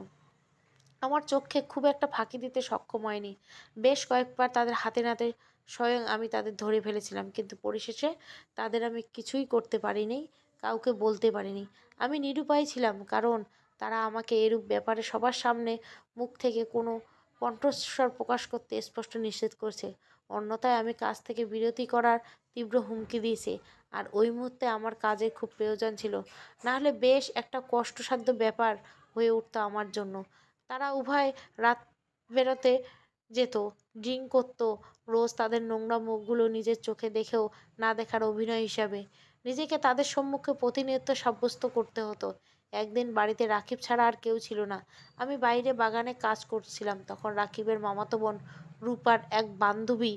A: আমার চোখে খুব একটা ফাঁকি দিতে সক্ষম হয়নি। বেশ কয়েকবার তাদের হাতে নাতে স্বয়ং আমি তাদের ধরে ফেলেছিলাম, কিন্তু পরিশেষে তাদের আমি কিছুই করতে পারিনি, কাউকে বলতে পারিনি। আমি নিরুপায় ছিলাম, কারণ তারা আমাকে এরূপ ব্যাপারে সবার সামনে মুখ থেকে কোনো কণ্ঠস্বর প্রকাশ করতে স্পষ্ট নিষেধ করছে। অন্যথায় আমি কাজ থেকে বিরতি করার তীব্র হুমকি দিয়েছে। আর ওই মুহূর্তে আমার কাজের খুব প্রয়োজন ছিল, না হলে বেশ একটা কষ্টসাধ্য ব্যাপার হয়ে উঠতো আমার জন্য। তারা উভয় রাত বেরোতে যেত, ড্রিঙ্ক করতো। রোজ তাদের নোংরা মুখগুলো নিজের চোখে দেখেও না দেখার অভিনয় হিসাবে নিজেকে তাদের সম্মুখে প্রতিনিয়ত সাব্যস্ত করতে হতো। একদিন বাড়িতে রাকিব ছাড়া আর কেউ ছিল না। আমি বাইরে বাগানে কাজ করছিলাম, তখন রাকিবের মামাতো বোন রূপার এক বান্ধবী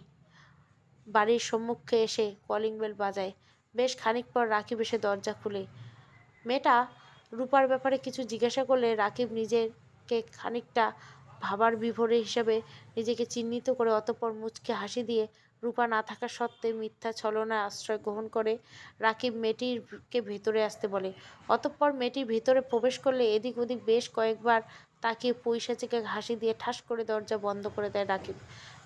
A: বাড়ির সম্মুখে এসে কলিং বেল বাজায়। বেশ খানিক পর রাকিব এসে দরজা খুলে। মেয়েটা রূপার ব্যাপারে কিছু জিজ্ঞাসা করলে রাকিব নিজেকে খানিকটা ভাবার বিভোরে হিসাবে নিজেকে চিহ্নিত করে অতঃপর মুচকে হাসি দিয়ে রূপা না থাকা সত্ত্বে মিথ্যা ছলনায় আশ্রয় গ্রহণ করে রাকিব মেয়েটিকে ভেতরে আসতে বলে। অতঃপর মেয়েটি ভেতরে প্রবেশ করলে এদিক ওদিক বেশ কয়েকবার তাকিয়ে পৈশাচিকে হাসি দিয়ে ঠাস করে দরজা বন্ধ করে দেয় রাকিব।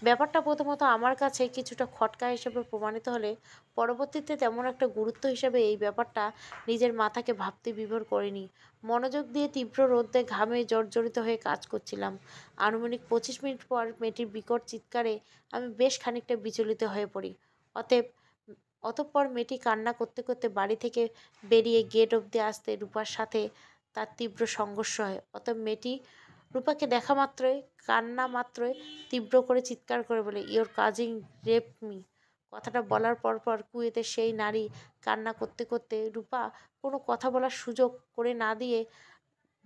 A: ব্যাপারটা প্রথমত আমার কাছে কিছুটা খটকা হিসেবে প্রমাণিত হলে পরবর্তীতে তেমন একটা গুরুত্ব হিসেবে এই ব্যাপারটা নিজের মাথাকে ভাবতে বিভোর করিনি। মনোযোগ দিয়ে তীব্র রোদে ঘামে জর্জরিত হয়ে কাজ করছিলাম। আনুমানিক 25 মিনিট পর মেয়েটির বিকট চিৎকারে আমি বেশ খানিকটা বিচলিত হয়ে পড়ি। অতএব অতঃপর মেয়েটি কান্না করতে করতে বাড়ি থেকে বেরিয়ে গেট অবধি আসতে রূপার সাথে তার তীব্র সংঘর্ষ হয়। অতএব মেয়েটি রূপাকে দেখা মাত্রই, কান্না মাত্রই তীব্র করে চিৎকার করে বলে, ইয়োর কাজিন রেপ মি। কথাটা বলার পরপর কুয়েতে সেই নারী কান্না করতে করতে রূপা কোনো কথা বলার সুযোগ করে না দিয়ে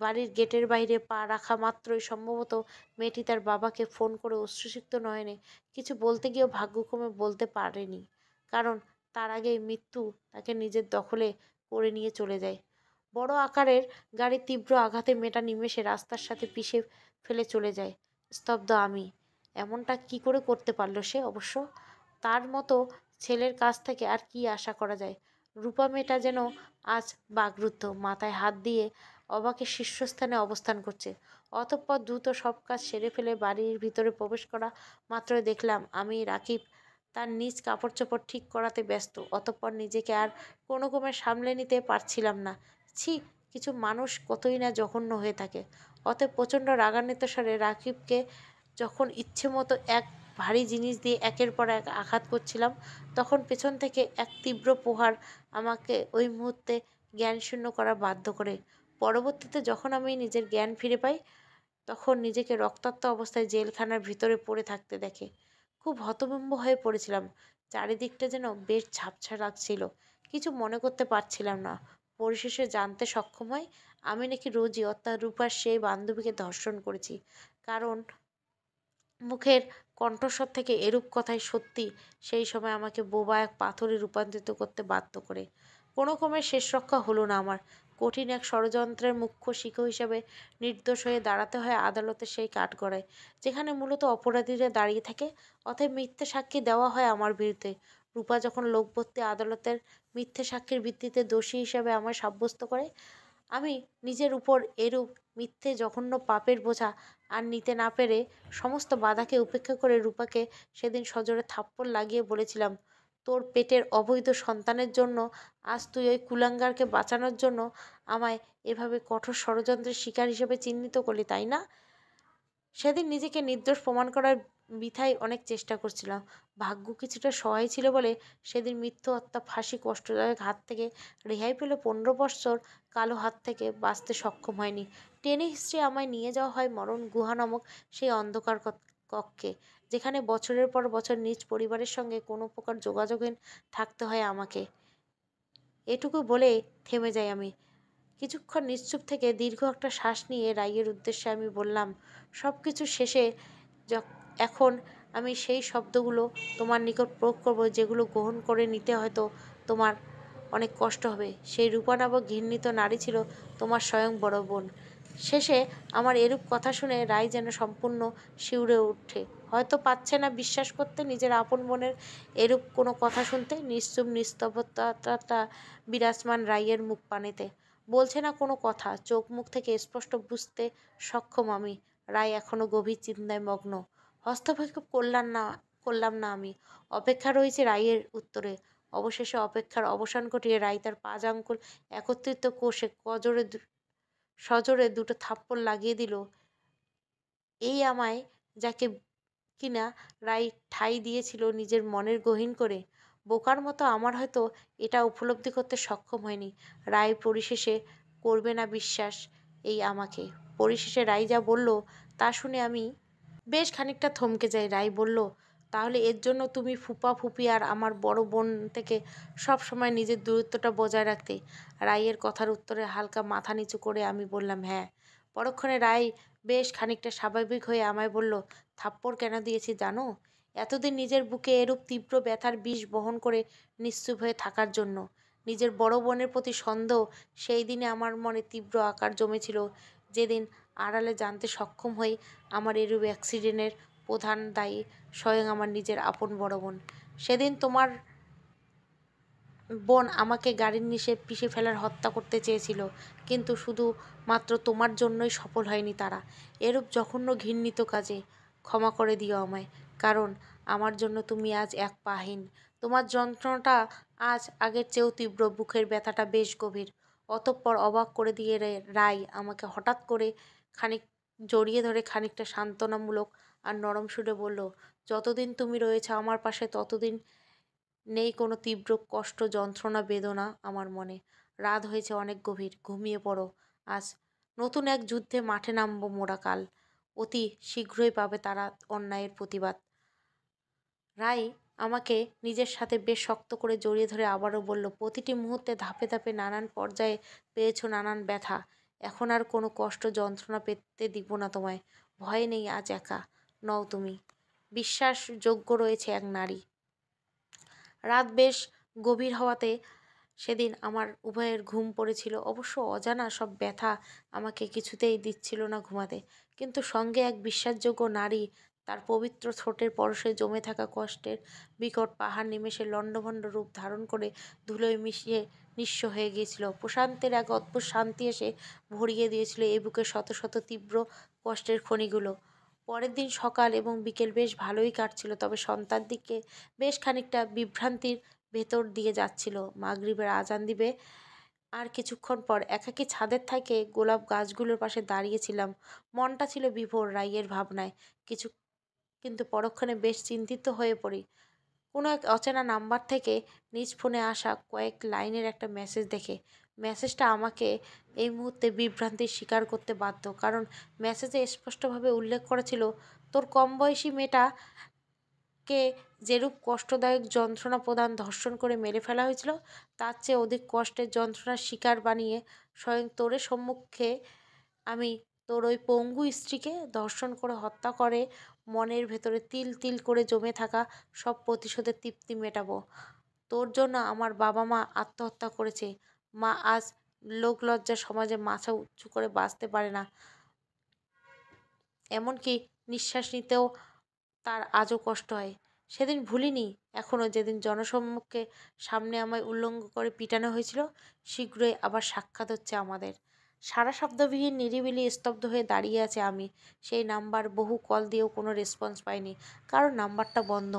A: বাড়ির গেটের বাইরে পা রাখা মাত্রই সম্ভবত মেয়েটি তার বাবাকে ফোন করে অশ্রুসিক্ত নয়নে কিছু বলতে গিয়েও ভাগ্যক্রমে বলতে পারেনি, কারণ তার আগেই মৃত্যু তাকে নিজের দখলে করে নিয়ে চলে যায়। বড় আকারের গাড়ির তীব্র আঘাতে মেয়েটা নিমেষে রাস্তার সাথে পিষে ফেলে চলে যায়। স্তব্ধ আমি। এমনটা কি করে করতে পারলো সে? অবশ্য তার মতো ছেলের কাছ থেকে আর কি আশা করা যায়? রূপা মেয়েটা যেন আজ বাকরুদ্ধ, মাথায় হাত দিয়ে অবাকের শীর্ষস্থানে অবস্থান করছে। অতঃপর দ্রুত সব কাজ সেরে ফেলে বাড়ির ভিতরে প্রবেশ করা মাত্রই দেখলাম আমি রাকিব তার নিজ কাপড় চোপড় ঠিক করাতে ব্যস্ত। অতঃপর নিজেকে আর কোনো ক্রমে সামলে নিতে পারছিলাম না। ছি, কিছু মানুষ কতই না জঘন্য হয়ে থাকে। অতএব প্রচণ্ড রাগান্বিত স্বরে রাকিবকে যখন ইচ্ছে মতো এক ভারী জিনিস দিয়ে একের পর এক আঘাত করছিলাম, তখন পেছন থেকে এক তীব্র প্রহার আমাকে ওই মুহূর্তে জ্ঞানশূন্য করা বাধ্য করে। পরবর্তীতে যখন আমি নিজের জ্ঞান ফিরে পাই, তখন নিজেকে রক্তাক্ত অবস্থায় জেলখানার ভিতরে পড়ে থাকতে দেখে খুব হতভম্ব হয়ে পড়েছিলাম। চারিদিকটা যেন বেশ ঝাপসা লাগছিল। কিছু মনে করতে পারছিলাম না। পরিশেষে জানতে সক্ষম হয় আমি নাকি রোজই অর্থাৎ রূপার সেই বান্ধবীকে ধর্ষণ করেছি। কারণ মুখের কণ্ঠস্বর থেকে এরূপ কথাই সত্যি সেই সময় আমাকে বোবা এক পাথরে রূপান্তরিত করতে বাধ্য করে। কোনো ক্রমে শেষ রক্ষা হলো না আমার। কঠিন এক ষড়যন্ত্রের মুখ্য শিখা হিসাবে নির্দোষ হয়ে দাঁড়াতে হয় আদালতের সেই কাঠগড়ায়, যেখানে মূলত অপরাধীরা দাঁড়িয়ে থাকে। অতএব মিথ্যে সাক্ষী দেওয়া হয় আমার বিরুদ্ধে। রূপা যখন লোকভর্তি আদালতের মিথ্যে সাক্ষীর ভিত্তিতে দোষী হিসাবে আমায় সাব্যস্ত করে, আমি নিজের উপর এরূপ মিথ্যে জঘন্য পাপের বোঝা আর নিতে না পেরে সমস্ত বাধাকে উপেক্ষা করে রূপাকে সেদিন সজোরে থাপ্পড় লাগিয়ে বলেছিলাম, তোর পেটের অবৈধ সন্তানের জন্য আজ তুই ওই কুলাঙ্গারকে বাঁচানোর জন্য আমায় এভাবে কঠোর ষড়যন্ত্রের শিকার হিসেবে চিহ্নিত করলি, তাই না? সেদিন নিজেকে নির্দোষ প্রমাণ করার বৃথায় অনেক চেষ্টা করছিলাম। ভাগ্য কিছুটা সহায় ছিল বলে সেদিন মৃত্যু হত্যা ফাঁসি কষ্টদায়ক হাত থেকে রেহাই পেল 15 বৎসর কালো হাত থেকে বাঁচতে সক্ষম হয়নি। টেনে হিস্ট্রি আমায় নিয়ে যাওয়া হয় মরণ গুহা নামক সেই অন্ধকার কক্ষে, যেখানে বছরের পর বছর নিজ পরিবারের সঙ্গে কোনো প্রকার যোগাযোগহীন থাকতে হয় আমাকে। এটুকু বলে থেমে যাই আমি। কিছুক্ষণ নিশ্চুপ থেকে দীর্ঘ একটা শ্বাস নিয়ে রাইয়ের উদ্দেশ্যে আমি বললাম, সব কিছু শেষে এখন আমি সেই শব্দগুলো তোমার নিকট প্রয়োগ করবো যেগুলো গ্রহণ করে নিতে হয়তো তোমার অনেক কষ্ট হবে। সেই রূপা নামক ঘৃণিত নারী ছিল তোমার স্বয়ং বড় বোন। শেষে আমার এরূপ কথা শুনে রাই যেন সম্পূর্ণ শিউরে ওঠে। হয়তো পাচ্ছে না বিশ্বাস করতে নিজের আপন বোনের এরূপ কোনো কথা শুনতে। নিশ্চুপ নিস্তব্ধতা বিরাজমান রাইয়ের মুখ পানেতে। বলছে না কোনো কথা, চোখ মুখ থেকে স্পষ্ট বুঝতে সক্ষম আমি রায় এখনো গভীর চিন্তায় মগ্ন। হস্তক্ষেপ করলাম না আমি। অপেক্ষা রয়েছে রায়ের উত্তরে। অবশেষে অপেক্ষার অবসান ঘটিয়ে রায় তার 5 আঙ্গুল একত্রিত কোষে সজোরে দুটো থাপ্পড় লাগিয়ে দিল। এই আমায়, যাকে কিনা রায় ঠাঁই দিয়েছিল নিজের মনের গহীন করে। বোকার মতো আমার হয়তো এটা উপলব্ধি করতে সক্ষম হয়নি রায় পরিশেষে করবে না বিশ্বাস এই আমাকে। পরিশেষে রায় যা বলল তা শুনে আমি বেশ খানিকটা থমকে যাই। রায় বলল, তাহলে এর জন্য তুমি ফুপা ফুপি আর আমার বড় বোন থেকে সব সময় নিজের দূরত্বটা বজায় রাখতে? রায়ের কথার উত্তরে হালকা মাথা নিচু করে আমি বললাম, হ্যাঁ। পরক্ষণে রায় বেশ খানিকটা স্বাভাবিক হয়ে আমায় বলল, থাপ্পড় কেন দিয়েছি জানো? এতদিন নিজের বুকে এরূপ তীব্র ব্যথার বিষ বহন করে নিশ্চুপ হয়ে থাকার জন্য। নিজের বড় বোনের প্রতি সন্দেহ সেই দিনে আমার মনে তীব্র আকার জমেছিল, যেদিন আড়ালে জানতে সক্ষম হই আমার এরূপ অ্যাক্সিডেন্টের প্রধান দায়ী স্বয়ং আমার নিজের আপন বড় বোন। সেদিন তোমার বোন আমাকে গাড়ির নিচে পিষে ফেলার হত্যা করতে চেয়েছিল, কিন্তু শুধু মাত্র তোমার জন্যই সফল হয়নি তারা। এরূপ জঘন্য ঘৃণিত কাজে ক্ষমা করে দিও আমায়। কারণ আমার জন্য তুমি আজ এক পাহীন। তোমার যন্ত্রণাটা আজ আগের চেয়েও তীব্র, বুকের ব্যথাটা বেশ গভীর। অতঃপর অবাক করে দিয়ে রায় আমাকে হঠাৎ করে খানিক জড়িয়ে ধরে খানিকটা সান্ত্বনামূলক আর নরম সুরে বলল, যতদিন তুমি রয়েছো আমার পাশে ততদিন নেই কোনো তীব্র কষ্ট, যন্ত্রণা, বেদনা আমার মনে। রাত হয়েছে অনেক গভীর, ঘুমিয়ে পড়ো। আজ নতুন এক যুদ্ধে মাঠে নামবো মোরা কাল। অতি শীঘ্রই পাবে তারা অন্যায়ের প্রতিবাদ। রাই আমাকে নিজের সাথে বেশ শক্ত করে জড়িয়ে ধরে আবারও বলল, প্রতিটি মুহূর্তে ধাপে ধাপে নানান পর্যায়ে পেয়েছো নানান ব্যথা। এখন আর কোনো কষ্ট, যন্ত্রণা পেতে দিব না তোমায়। ভয় নেই, আজ একা নও তুমি। বিশ্বাসযোগ্য রয়েছে এক নারী। রাত বেশ গভীর হওয়াতে সেদিন আমার উভয়ের ঘুম পড়েছিল। অবশ্য অজানা সব ব্যথা আমাকে কিছুতেই দিচ্ছিল না ঘুমাতে। কিন্তু সঙ্গে এক বিশ্বাসযোগ্য নারী, তার পবিত্র ঠোঁটের পরশে জমে থাকা কষ্টের বিকট পাহাড় নিমেষে লণ্ডভণ্ড রূপ ধারণ করে ধুলোয় মিশিয়ে নিঃস্ব হয়ে গিয়েছিল। প্রশান্তের এক অদ্ভুত শান্তি এসে ভরিয়ে দিয়েছিল এ বুকে শত শত তীব্র কষ্টের খনিগুলো। পরের দিন সকাল এবং বিকেল বেশ ভালোই কাটছিল, তবে সন্ধ্যার দিকে বেশ খানিকটা বিভ্রান্তির ভেতর দিয়ে যাচ্ছিল। মাগরিবের আজান দিবে আর কিছুক্ষণ পর একাকী ছাদের থেকে গোলাপ গাছগুলোর পাশে দাঁড়িয়েছিলাম। মনটা ছিল বিভোর রাইয়ের ভাবনায়। কিছু কিন্তু পরক্ষণে বেশ চিন্তিত হয়ে পড়ি কোনো এক অচেনা নাম্বার থেকে নিজ ফোনে আসা কয়েক লাইনের একটা মেসেজ দেখে। মেসেজটা আমাকে এই মুহূর্তে বিভ্রান্তির শিকার করতে বাধ্য, কারণ মেসেজে স্পষ্টভাবে উল্লেখ করা ছিল, তোর কম বয়সী মেয়েটাকে যেরূপ কষ্টদায়ক যন্ত্রণা প্রদান ধর্ষণ করে মেরে ফেলা হয়েছিল, তার চেয়ে অধিক কষ্টের যন্ত্রণার শিকার বানিয়ে স্বয়ং তোরের সম্মুখে আমি তোর ওই পঙ্গু স্ত্রীকে ধর্ষণ করে হত্যা করে মনের ভেতরে তিল তিল করে জমে থাকা সব প্রতিশোধের তৃপ্তি মেটাবো। তোর জন্য আমার বাবা মা আত্মহত্যা করেছে। মা আজ লোকলজ্জা সমাজে মাথা উঁচু করে বাঁচতে পারে না, এমনকি নিঃশ্বাস নিতেও তার আজও কষ্ট হয়। সেদিন ভুলিনি এখনও, যেদিন জনসম্মুখে সামনে আমায় উল্লঙ্গ করে পিটানো হয়েছিল। শীঘ্রই আবার সাক্ষাৎ হচ্ছে আমাদের। সারা শব্দবিহীন নিরিবিলি স্তব্ধ হয়ে দাঁড়িয়ে আছে আমি। সেই নাম্বার বহু কল দিয়েও কোনো রেসপন্স পাইনি, কারণ নাম্বারটা বন্ধ।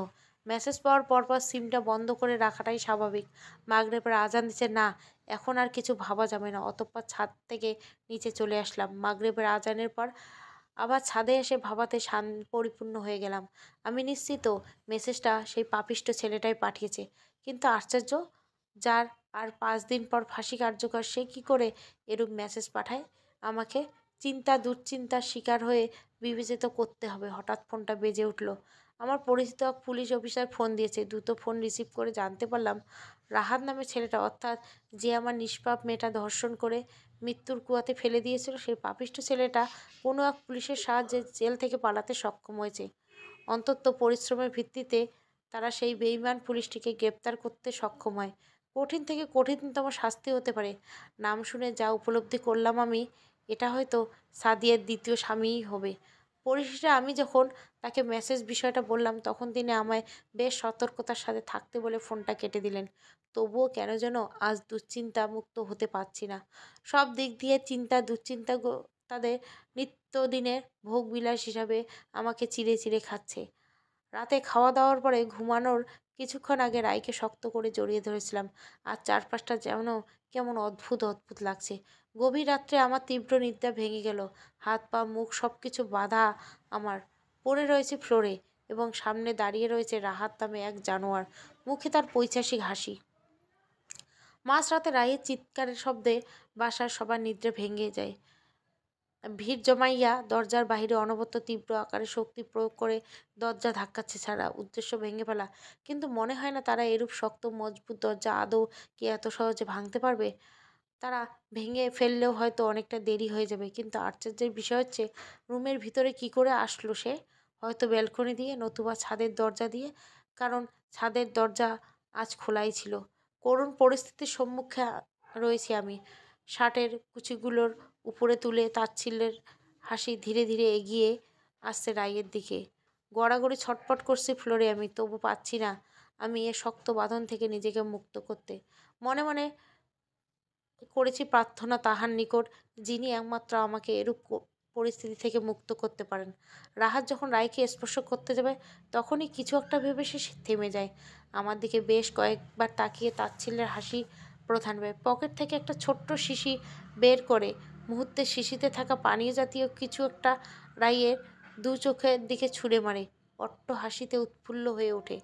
A: মেসেজ পাওয়ার পরপর সিমটা বন্ধ করে রাখাটাই স্বাভাবিক। মাগরিবের আজান দিচ্ছে, না এখন আর কিছু ভাবা যাবে না। অতঃপর ছাদ থেকে নিচে চলে আসলাম। মাগরিবের আজানের পর আবার ছাদে এসে ভাবাতে পরিপূর্ণ হয়ে গেলাম। আমি নিশ্চিত মেসেজটা সেই পাপিষ্ঠ ছেলেটাই পাঠিয়েছে। কিন্তু আশ্চর্য, যার আর 5 দিন পর ফাঁসি কার্যকর, সে কি করে এরূপ মেসেজ পাঠায় আমাকে? চিন্তা দুশ্চিন্তার শিকার হয়ে বিবেচিত করতে হবে। হঠাৎ ফোনটা বেজে উঠল। আমার পরিচিত এক পুলিশ অফিসার ফোন দিয়েছে। দ্রুত ফোন রিসিভ করে জানতে পারলাম, রাহাত নামে ছেলেটা, অর্থাৎ যে আমার নিষ্পাপ মেয়েটা ধর্ষণ করে মৃত্যুর কুয়াতে ফেলে দিয়েছিল, সেই পাপিষ্ঠ ছেলেটা কোনো এক পুলিশের সাহায্যে জেল থেকে পালাতে সক্ষম হয়েছে। অন্তত পরিশ্রমের ভিত্তিতে তারা সেই বেঈমান পুলিশটিকে গ্রেপ্তার করতে সক্ষম হয়। কঠিন থেকে কঠিনতম শাস্তি হতে পারে। নাম শুনে যা উপলব্ধি করলাম আমি, এটা হয়তো সাদিয়ার দ্বিতীয় স্বামীই হবে। পরিশেষে আমি যখন তাকে মেসেজ বিষয়টা বললাম, তখন তিনি আমায় বেশ সতর্কতার সাথে থাকতে বলে ফোনটা কেটে দিলেন। তবুও কেন যেন আজ দুশ্চিন্তা মুক্ত হতে পারছি না। সব দিক দিয়ে চিন্তা দুশ্চিন্তা তাদের নিত্যদিনের ভোগবিলাস হিসাবে আমাকে চিড়ে চিড়ে খাচ্ছে। রাতে খাওয়া দাওয়ার পরে ঘুমানোর কিছুক্ষণ আগে রাইকে শক্ত করে জড়িয়ে ধরেছিলাম। আর চারপাশটা যেন কেমন অদ্ভুত অদ্ভুত লাগছে। গভীর রাত্রে আমার তীব্র নিদ্রা ভেঙে গেল। হাত পা মুখ সব কিছু বাঁধা আমার। পড়ে রয়েছে ফ্লোরে এবং সামনে দাঁড়িয়ে রয়েছে রাহাত নামে এক জানোয়ার। মুখে তার পৈশাচিক হাসি। মাঝরাতে রায়ের চিৎকারের শব্দে বাসার সবার নিদ্রা ভেঙে যায়। ভিড় জমাইয়া দরজার বাহিরে অনবরত তীব্র আকারে শক্তি প্রয়োগ করে দরজা ধাক্কাচ্ছে ছাড়া উদ্দেশ্য ভেঙে ফেলা। কিন্তু মনে হয় না তারা এরূপ শক্ত মজবুত দরজা আদৌ কি এত সহজে ভাঙতে পারবে। তারা ভেঙে ফেললেও হয়তো অনেকটা দেরি হয়ে যাবে। কিন্তু আশ্চর্যের বিষয় হচ্ছে, রুমের ভিতরে কি করে আসলো সে? হয়তো ব্যালকনি দিয়ে, নতুবা ছাদের দরজা দিয়ে, কারণ ছাদের দরজা আজ খোলাই ছিল। করুণ পরিস্থিতির সম্মুখে রয়েছি আমি। শার্টের কুচিগুলোর উপরে তুলে তাচ্ছিল্যের হাসি ধীরে ধীরে এগিয়ে আসছে রাইয়ের দিকে। গড়াগড়ি ছটফট করছি ফ্লোরে আমি, তবু পাচ্ছি না আমি এ শক্ত বাঁধন থেকে নিজেকে মুক্ত করতে। মনে মনে করেছি প্রার্থনা তাহার নিকট, যিনি একমাত্র আমাকে এরূপ পরিস্থিতি থেকে মুক্ত করতে পারেন। রাহাত যখন রায়কে স্পর্শ করতে যাবে তখনই কিছু একটা ভেবে সে থেমে যায়। আমার দিকে বেশ কয়েকবার তাকিয়ে তাচ্ছিল্যের হাসি প্রধান ভাবে পকেট থেকে একটা ছোট্ট শিশি বের করে মুহূর্তে শিশিতে থাকা পানীয় জাতীয় কিছু একটা রাইয়ের দু চোখের দিকে ছুঁড়ে মারে। অট্ট হাসিতে উৎফুল্ল হয়ে ওঠে।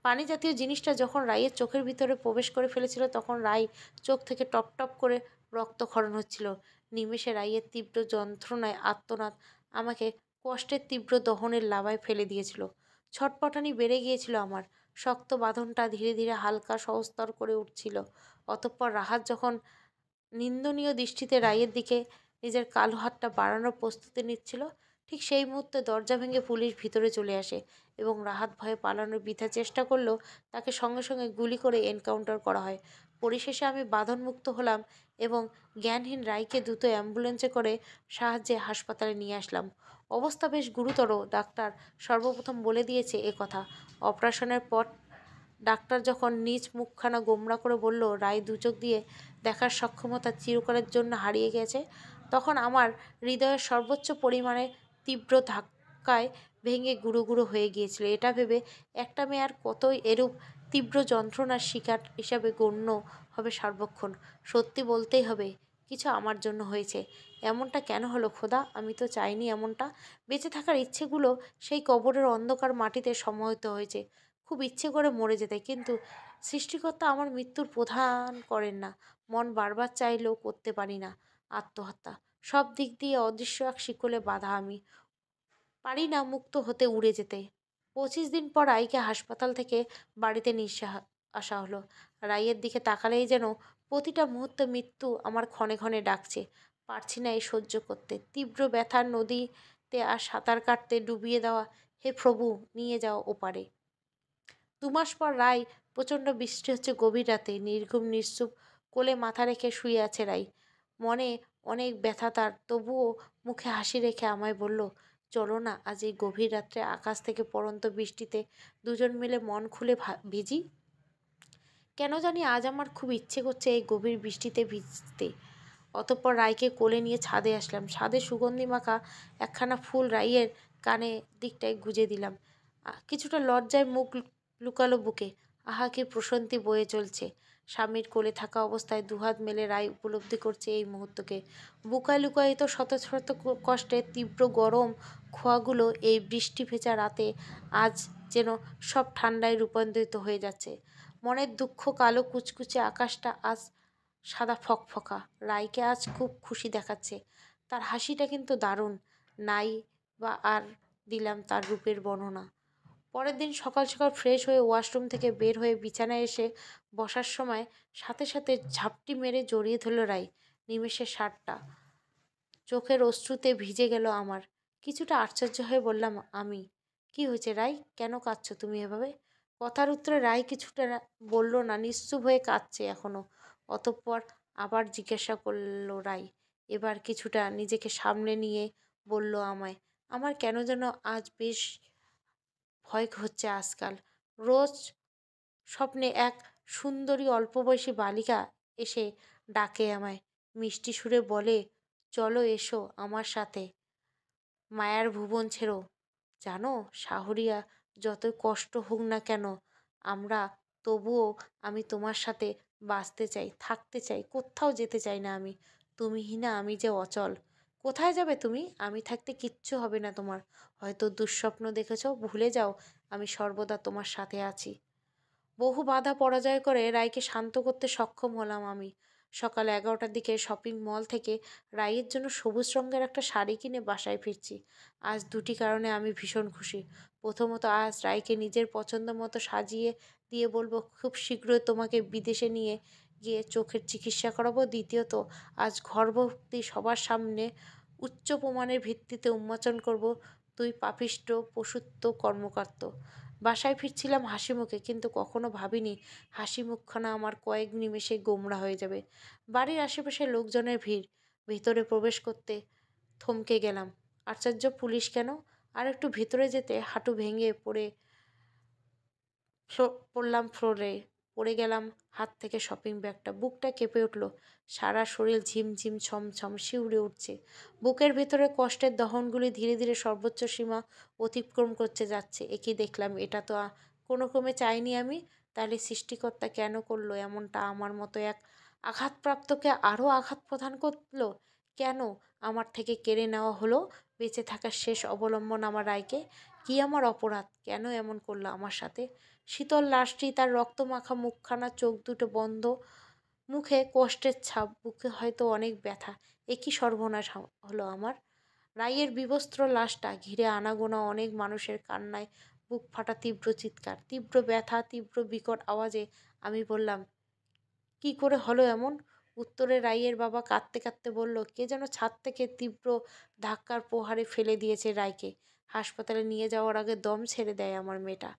A: পানি জাতীয় জিনিসটা যখন রাইয়ের চোখের ভিতরে প্রবেশ করে ফেলেছিল তখন রাই চোখ থেকে টপ টপ করে রক্তক্ষরণ হচ্ছিল। নিমেষে রাইয়ের তীব্র যন্ত্রণায় আর্তনাদ আমাকে কষ্টের তীব্র দহনের লাভায় ফেলে দিয়েছিল। ছটপটানি বেড়ে গিয়েছিল আমার। শক্ত বাঁধনটা ধীরে ধীরে হালকা সহস্তর করে উঠছিল। অতঃপর রাহাত যখন নিন্দনীয় দৃষ্টিতে রাইয়ের দিকে নিজের কালো হাতটা বাড়ানোর প্রস্তুতি নিচ্ছিল ঠিক সেই মুহূর্তে দরজা ভেঙে পুলিশ ভিতরে চলে আসে এবং রাহাত ভয়ে পালানোর বৃথা চেষ্টা করলেও তাকে সঙ্গে সঙ্গে গুলি করে এনকাউন্টার করা হয়। পরিশেষে আমি বাঁধনমুক্ত হলাম এবং জ্ঞানহীন রায়কে দ্রুত অ্যাম্বুলেন্সে করে সাহায্যে হাসপাতালে নিয়ে আসলাম। অবস্থা বেশ গুরুতর, ডাক্তার সর্বপ্রথম বলে দিয়েছে এ কথা। অপারেশনের পর ডাক্তার যখন নিজ মুখখানা গোমড়া করে বলল রায় দুচোখ দিয়ে দেখার সক্ষমতা চিরকালের জন্য হারিয়ে গেছে, তখন আমার হৃদয়ের সর্বোচ্চ পরিমাণে তীব্র ধাক্কায় ভেঙে গুঁড়ো গুঁড়ো হয়ে গিয়েছিল। এটা ভেবে একটা মেয়ে আর কতই এরূপ তীব্র যন্ত্রণার শিকার হিসাবে গণ্য হবে সর্বক্ষণ। সত্যি বলতেই হবে, কিছু আমার জন্য হয়েছে। এমনটা কেন হলো খোদা? আমি তো চাইনি এমনটা। বেঁচে থাকার ইচ্ছেগুলো সেই কবরের অন্ধকার মাটিতে সমাহিত হয়েছে। খুব ইচ্ছে করে মরে যেতে, কিন্তু সৃষ্টিকর্তা আমার মৃত্যুর প্রধান করেন না। মন বারবার চাইলেও করতে পারি না। আত্মহত্যা। সব দিক দিয়ে অদৃশ্য এক শিকলে বাঁধা আমি। পারি না মুক্ত হতে, উড়ে যেতে। 25 দিন পর রাইকে হাসপাতাল থেকে বাড়িতে নিয়ে আসা হলো। রাইয়ের দিকে তাকালেই যেন প্রতিটা মুহূর্তে মৃত্যু আমার ক্ষণে ক্ষণে ডাকছে। পারছি না এই সহ্য করতে। তীব্র ব্যথার নদীতে আর সাঁতার কাটতে, ডুবিয়ে দেওয়া। হে প্রভু, নিয়ে যাও ওপারে। 2 মাস পর রাই। প্রচণ্ড বৃষ্টি হচ্ছে গভীর রাতে। নির্ঘুম নিশ্চুপ কোলে মাথা রেখে শুয়ে আছে রাই। মনে অনেক ব্যথা তার, তবুও মুখে হাসি রেখে আমায় বলল, চলো না আজ এই গভীর রাত্রে আকাশ থেকে পড়ন্ত বৃষ্টিতে দুজন মিলে মন খুলে ভিজি। কেন জানি আজ আমার খুব ইচ্ছে করছে এই গভীর বৃষ্টিতে ভিজতে। অতঃপর রাইকে কোলে নিয়ে ছাদে আসলাম। ছাদে সুগন্ধি মাখা একখানা ফুল রাইয়ের কানে দিকটায় গুজে দিলাম। কিছুটা লজ্জায় মুখ লুকালো বুকে। আহা, কি প্রশান্তি বয়ে চলছে। স্বামীর কোলে থাকা অবস্থায় দুহাত মেলে রাই উপলব্ধি করছে এই মুহূর্তকে। বুকায় লুকায়িত শত শত কষ্টে তীব্র গরম খোয়াগুলো এই বৃষ্টি ভেজা রাতে আজ যেন সব ঠান্ডায় রূপান্তরিত হয়ে যাচ্ছে। মনের দুঃখ কালো কুচকুচে আকাশটা আজ সাদা ফকফকা। রাইকে আজ খুব খুশি দেখাচ্ছে। তার হাসিটা কিন্তু দারুণ। নাই বা আর দিলাম তার রূপের বর্ণনা। পরের দিন সকাল সকাল ফ্রেশ হয়ে ওয়াশরুম থেকে বের হয়ে বিছানায় এসে বসার সময় সাথে সাথে ঝাপটি মেরে জড়িয়ে ধরল রাই। নিমেষে শার্টটা চোখের অশ্রুতে ভিজে গেল আমার। কিছুটা আশ্চর্য হয়ে বললাম আমি, কি হয়েছে রাই, কেন কাঁদছো তুমি এভাবে? কথার উত্তরে রাই কিছুটা বলল না, নিশ্চুপ হয়ে কাঁদছে এখনো। অতঃপর আবার জিজ্ঞাসা করলো রাই, এবার কিছুটা নিজেকে সামনে নিয়ে বলল আমায়, আমার কেন যেন আজ বেশ ভয় হচ্ছে আজকাল। রোজ স্বপ্নে এক সুন্দরী অল্প বয়সী বালিকা এসে ডাকে আমায়, মিষ্টি সুরে বলে, চলো এসো আমার সাথে মায়ার ভুবন ছেড়ো। জানো শাহরিয়া, যতই কষ্ট হোক না কেন আমরা, তবুও আমি তোমার সাথে বাঁচতে চাই, থাকতে চাই, কোথাও যেতে চাই না আমি। তুমিহীনা আমি যে অচল। কোথায় যাবে তুমি? আমি থাকতে কিচ্ছু হবে না তোমার। হয়তো দুঃস্বপ্ন দেখেছ, ভুলে যাও আমি সর্বদা তোমার সাথে আছি। বহু বাধা পরাজয় করে রাইকে শান্ত করতে সক্ষম হলাম আমি। সকাল 11টার দিকে শপিং মল থেকে রাইয়ের জন্য সবুজ রঙের একটা শাড়ি কিনে বাসায় ফিরছি। আজ দুটি কারণে আমি ভীষণ খুশি। প্রথমত, আজ রাইকে নিজের পছন্দ মতো সাজিয়ে দিয়ে বলবো খুব শীঘ্রই তোমাকে বিদেশে নিয়ে গিয়ে চোখের চিকিৎসা করাবো। দ্বিতীয়ত, আজ গর্ভবতী সবার সামনে উচ্চ প্রমাণের ভিত্তিতে উন্মোচন করব তুই পাপিষ্ঠ পশুত্ব কর্মকর্ত। বাসায় ফিরছিলাম হাসি মুখে, কিন্তু কখনো ভাবিনি হাসি মুখখানা আমার কয়েক নিমেষে গোমড়া হয়ে যাবে। বাড়ির আশেপাশে লোকজনের ভিড়। ভেতরে প্রবেশ করতে থমকে গেলাম। আশ্চর্য, পুলিশ কেন? আর একটু ভেতরে যেতে হাঁটু ভেঙে পড়লাম ফ্লোরে। পড়ে গেলাম হাত থেকে শপিং ব্যাগটা। বুকটা কেঁপে উঠল, সারা শরীর ঝিমঝিম ছমছম শিউরে উঠছে। বুকের ভেতরে কষ্টের দহনগুলি ধীরে ধীরে সর্বোচ্চ সীমা অতিক্রম করতে যাচ্ছে। এ দেখলাম, এটা তো কোনো ক্রমে চাইনি আমি। তাহলে সৃষ্টিকর্তা কেন করলো এমনটা? আমার মতো এক আঘাতপ্রাপ্তকে আরও আঘাত প্রদান করলো কেন? আমার থেকে কেড়ে নেওয়া হলো বেঁচে থাকার শেষ অবলম্বন আমার রায়কে। কি আমার অপরাধ? কেন এমন করলো আমার সাথে? শীতল লাশটি, তার রক্তমাখা মুখখানা, চোখ দুটো বন্ধ, মুখে কষ্টের ছাপ, বুকে হয়তো অনেক ব্যথা। একই সর্বনাশ হলো আমার। রায়ের বিবস্ত্র লাশটা ঘিরে আনাগোনা অনেক মানুষের কান্নায় বুক ফাটা তীব্র চিৎকার, তীব্র ব্যথা, তীব্র বিকট আওয়াজে আমি বললাম, কি করে হলো এমন? উত্তরে রাইয়ের বাবা কাঁদতে কাঁদতে বলল, কে যেন ছাদ থেকে তীব্র ধাক্কার প্রহারে ফেলে দিয়েছে রায়কে। হাসপাতালে নিয়ে যাওয়ার আগে দম ছেড়ে দেয় আমার মেয়েটা।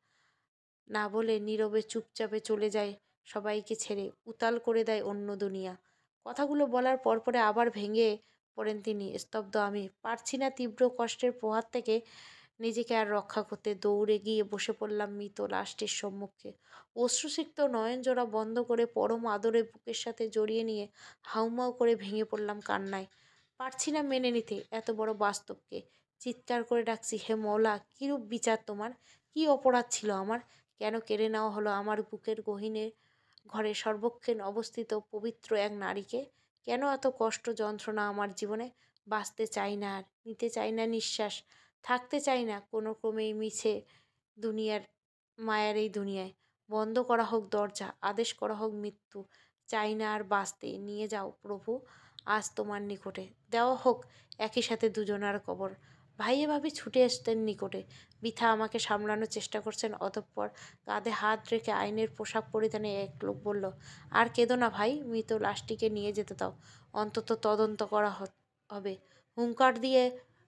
A: না বলে নীরবে চুপচাপে চলে যায় সবাইকে ছেড়ে, উতাল করে দেয় অন্য দুনিয়া। কথাগুলো বলার পরপরে আবার ভেঙে পড়েন তিনি। স্তব্ধ আমি। পারছি না তীব্র কষ্টের প্রহার থেকে নিজেকে আর রক্ষা করতে। দৌড়ে গিয়ে বসে পড়লাম মৃত লাশটির সম্মুখে। অশ্রুসিক্ত নয়নজোড়া বন্ধ করে পরম আদরে বুকের সাথে জড়িয়ে নিয়ে হাউমাউ করে ভেঙে পড়লাম কান্নায়। পারছি না মেনে নিতে এত বড় বাস্তবকে। চিৎকার করে ডাকছি, হে মওলা, কিরূপ বিচার তোমার? কি অপরাধ ছিল আমার? কেন কেড়ে নেওয়া হলো আমার বুকের গহীনে ঘরে সর্বক্ষণ অবস্থিত পবিত্র এক নারীকে? কেন এত কষ্ট যন্ত্রণা আমার জীবনে? বাঁচতে চাই না আর, নিতে চাই না নিঃশ্বাস, থাকতে চাই না কোনো ক্রমেই মিছে দুনিয়ার, মায়ার এই দুনিয়ায়। বন্ধ করা হোক দরজা, আদেশ করা হোক মৃত্যু। চাই না আর বাঁচতে। নিয়ে যাও প্রভু আজ তোমার নিকটে। দেওয়া হোক একই সাথে দুজনার কবর। ভাইয়ে ভাবি ছুটে আসতেন নিকটে। বৃথা আমাকে সামলানোর চেষ্টা করছেন। অতঃপর কাঁধে হাত রেখে আইনের পোশাক পরিধানে এক লোক বলল, আর কেঁদো না ভাই, মৃত লাশটিকে নিয়ে যেতে দাও, অন্তত তদন্ত করা হবে। হুঙ্কার দিয়ে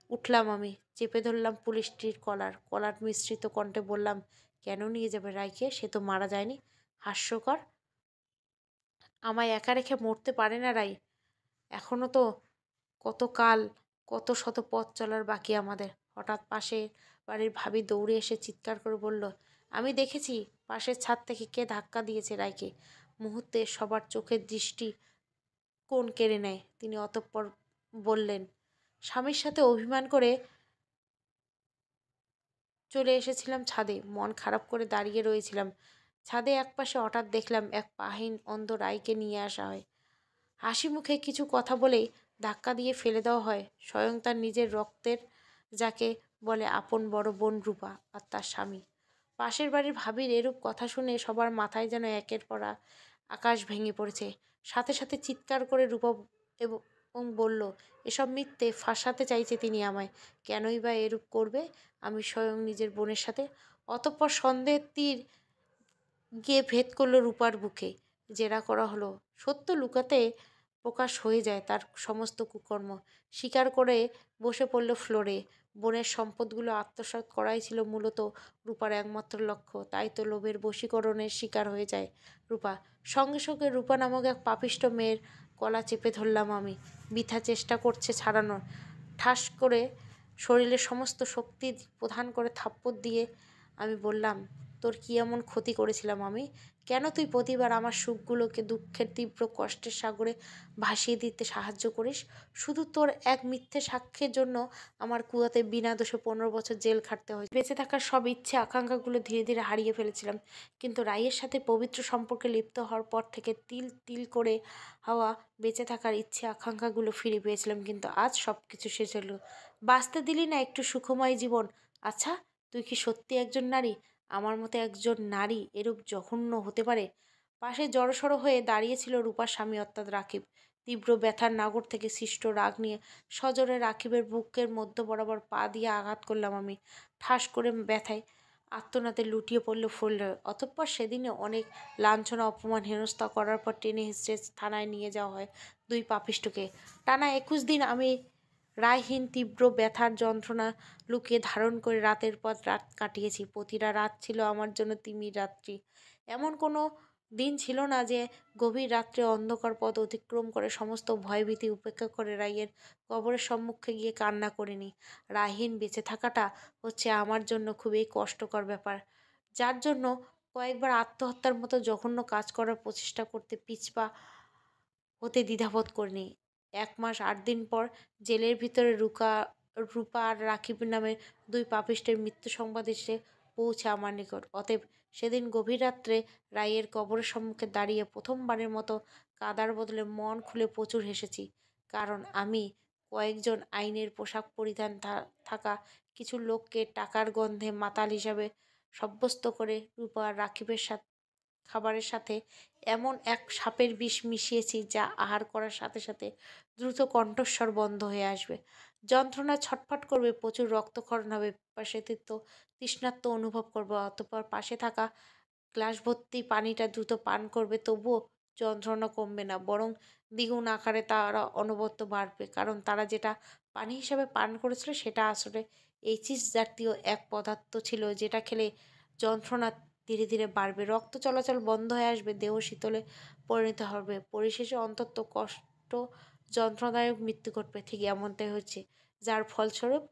A: উঠলাম আমি। চেপে ধরলাম পুলিশটির কলার। কলার মিশ্রিত কণ্ঠে বললাম, কেন নিয়ে যাবে রায়কে? সে তো মারা যায়নি। হাস্যকর। আমায় একা রেখে মরতে পারে না রাই। এখনো তো কত কাল, কত শত পথ চলার বাকি আমাদের। হঠাৎ পাশের বাড়ির ভাবি দৌড়ে এসে চিৎকার করে বলল, আমি দেখেছি পাশের ছাদ থেকে কে ধাক্কা দিয়েছে রায়কে। মুহূর্তে সবার চোখের দৃষ্টি কোণ কেড়ে নেয় তিনি। অতঃপর বললেন, স্বামীর সাথে অভিমান করে চলে এসেছিলাম ছাদে। মন খারাপ করে দাঁড়িয়ে রয়েছিলাম ছাদে একপাশে। হঠাৎ দেখলাম এক পাহীন অন্ধ রায়কে নিয়ে আসা হয়। হাসি মুখে কিছু কথা বলেই ধাক্কা দিয়ে ফেলে দেওয়া হয় স্বয়ং তার নিজের রক্তের, যাকে বলে আপন বড় বোন রূপা আর তার স্বামী। পাশের বাড়ির ভাবির এরূপ কথা শুনে সবার মাথায় যেন একের পর আকাশ ভেঙে পড়েছে। সাথে সাথে চিৎকার করে রূপা এবং বলল, এসব মিথ্যে, ফাঁসাতে চাইছে তিনি আমায়। কেনই বা এরূপ করবে আমি স্বয়ং নিজের বোনের সাথে? অতঃপর সন্দেহের তীর গিয়ে ভেদ করল রূপার বুকে। জেরা করা হলো। সত্য লুকাতে প্রকাশ হয়ে যায় তার সমস্ত কুকর্ম। স্বীকার করে বসে পড়ল ফ্লোরে। বোনের সম্পদগুলো আত্মসাৎ করাই ছিল মূলত রূপার একমাত্র লক্ষ্য। তাই তো লোভের বশীকরণের শিকার হয়ে যায় রূপা। সঙ্গে সঙ্গে রূপা নামক এক পাপিষ্ট মেয়ের গলা চেপে ধরলাম আমি। বৃথা চেষ্টা করছে ছাড়ানোর। ঠাস করে শরীরের সমস্ত শক্তি প্রধান করে থাপ্পড় দিয়ে আমি বললাম, তোর কি এমন ক্ষতি করেছিলাম আমি? কেন তুই প্রতিবার আমার সুখগুলোকে দুঃখের তীব্র কষ্টের সাগরে ভাসিয়ে দিতে সাহায্য করিস? শুধু তোর এক মিথ্যে সাক্ষ্যের জন্য আমার কুয়াতে বিনা দোষে 15 বছর জেল খাটতে হয়েছে। বেঁচে থাকার সব ইচ্ছে আকাঙ্ক্ষাগুলো ধীরে ধীরে হারিয়ে ফেলেছিলাম। কিন্তু রায়ের সাথে পবিত্র সম্পর্কে লিপ্ত হওয়ার পর থেকে তিল তিল করে হওয়া বেঁচে থাকার ইচ্ছে আকাঙ্ক্ষাগুলো ফিরে পেয়েছিলাম। কিন্তু আজ সব কিছু শেষ হলো। বাঁচতে দিলি না একটু সুখময় জীবন। আচ্ছা, তুই কি সত্যি একজন নারী? আমার মতো একজন নারী এরূপ জঘন্য হতে পারে? পাশে জড়সড় হয়ে দাঁড়িয়েছিল রূপার স্বামী অর্থাৎ রাকিব। তীব্র ব্যথার নাগর থেকে সৃষ্ট রাগ নিয়ে সজোরে রাকিবের বুকের মধ্য বরাবর পা দিয়ে আঘাত করলাম আমি। ঠাস করে ব্যথায় আত্মনাতে লুটিয়ে পড়ল ফুললে। অতঃপর সেদিনে অনেক লাঞ্ছনা অপমান হেনস্থা করার পর টেনে হিঁচড়ে থানায় নিয়ে যাওয়া হয় দুই পাপিষ্টকে। টানা 21 দিন আমি রায়হীন তীব্র ব্যথার যন্ত্রণা লুকিয়ে ধারণ করে রাতের পর রাত কাটিয়েছি। প্রতিটা রাত ছিল আমার জন্য তিমির রাত্রি। এমন কোনো দিন ছিল না যে গভীর রাত্রে অন্ধকার পথ অতিক্রম করে সমস্ত ভয়ভীতি উপেক্ষা করে রায়ের কবরের সম্মুখে গিয়ে কান্না করিনি। রায়হীন বেঁচে থাকাটা হচ্ছে আমার জন্য খুবই কষ্টকর ব্যাপার, যার জন্য কয়েকবার আত্মহত্যার মতো জঘন্য কাজ করার প্রচেষ্টা করতে পিছপা হতে দ্বিধাবোধ করিনি। ১ মাস ৮ দিন পর জেলের ভিতরে রূপা আর রাকিব নামে ২ পাপিষ্টের মৃত্যু সংবাদ এসে পৌঁছে আমার নিকট। অতএব সেদিন গভীর রাত্রে রাইয়ের কবরের সম্মুখে দাঁড়িয়ে প্রথমবারের মতো কাঁদার বদলে মন খুলে প্রচুর হেসেছি। কারণ আমি কয়েকজন আইনের পোশাক পরিধান থাকা কিছু লোককে টাকার গন্ধে মাতাল হিসাবে সাব্যস্ত করে রূপা আর রাকিবের খাবারের সাথে এমন এক সাপের বিষ মিশিয়েছি যা আহার করার সাথে সাথে দ্রুত কণ্ঠস্বর বন্ধ হয়ে আসবে, যন্ত্রণায় ছটফট করবে, প্রচুর রক্তক্ষরণ হবে, পাশাতীত তৃষ্ণার্ত অনুভব করবে, অতঃপর পাশে থাকা গ্লাস ভর্তি পানিটা দ্রুত পান করবে, তবুও যন্ত্রণা কমবে না, বরং দ্বিগুণ আকারে তারা অনবরত বাড়বে। কারণ তারা যেটা পানি হিসাবে পান করেছিল সেটা আসলে এইচিস জাতীয় এক পদার্থ ছিল, যেটা খেলে যন্ত্রণা ধীরে ধীরে বাড়বে, রক্ত চলাচল বন্ধ হয়ে আসবে, দেহ শীতলে পরিণত হবে, পরিশেষে অন্তত কষ্ট যন্ত্রণাদায়ক মৃত্যু ঘটবে। ঠিক এমনটাই হচ্ছে, যার ফলস্বরূপ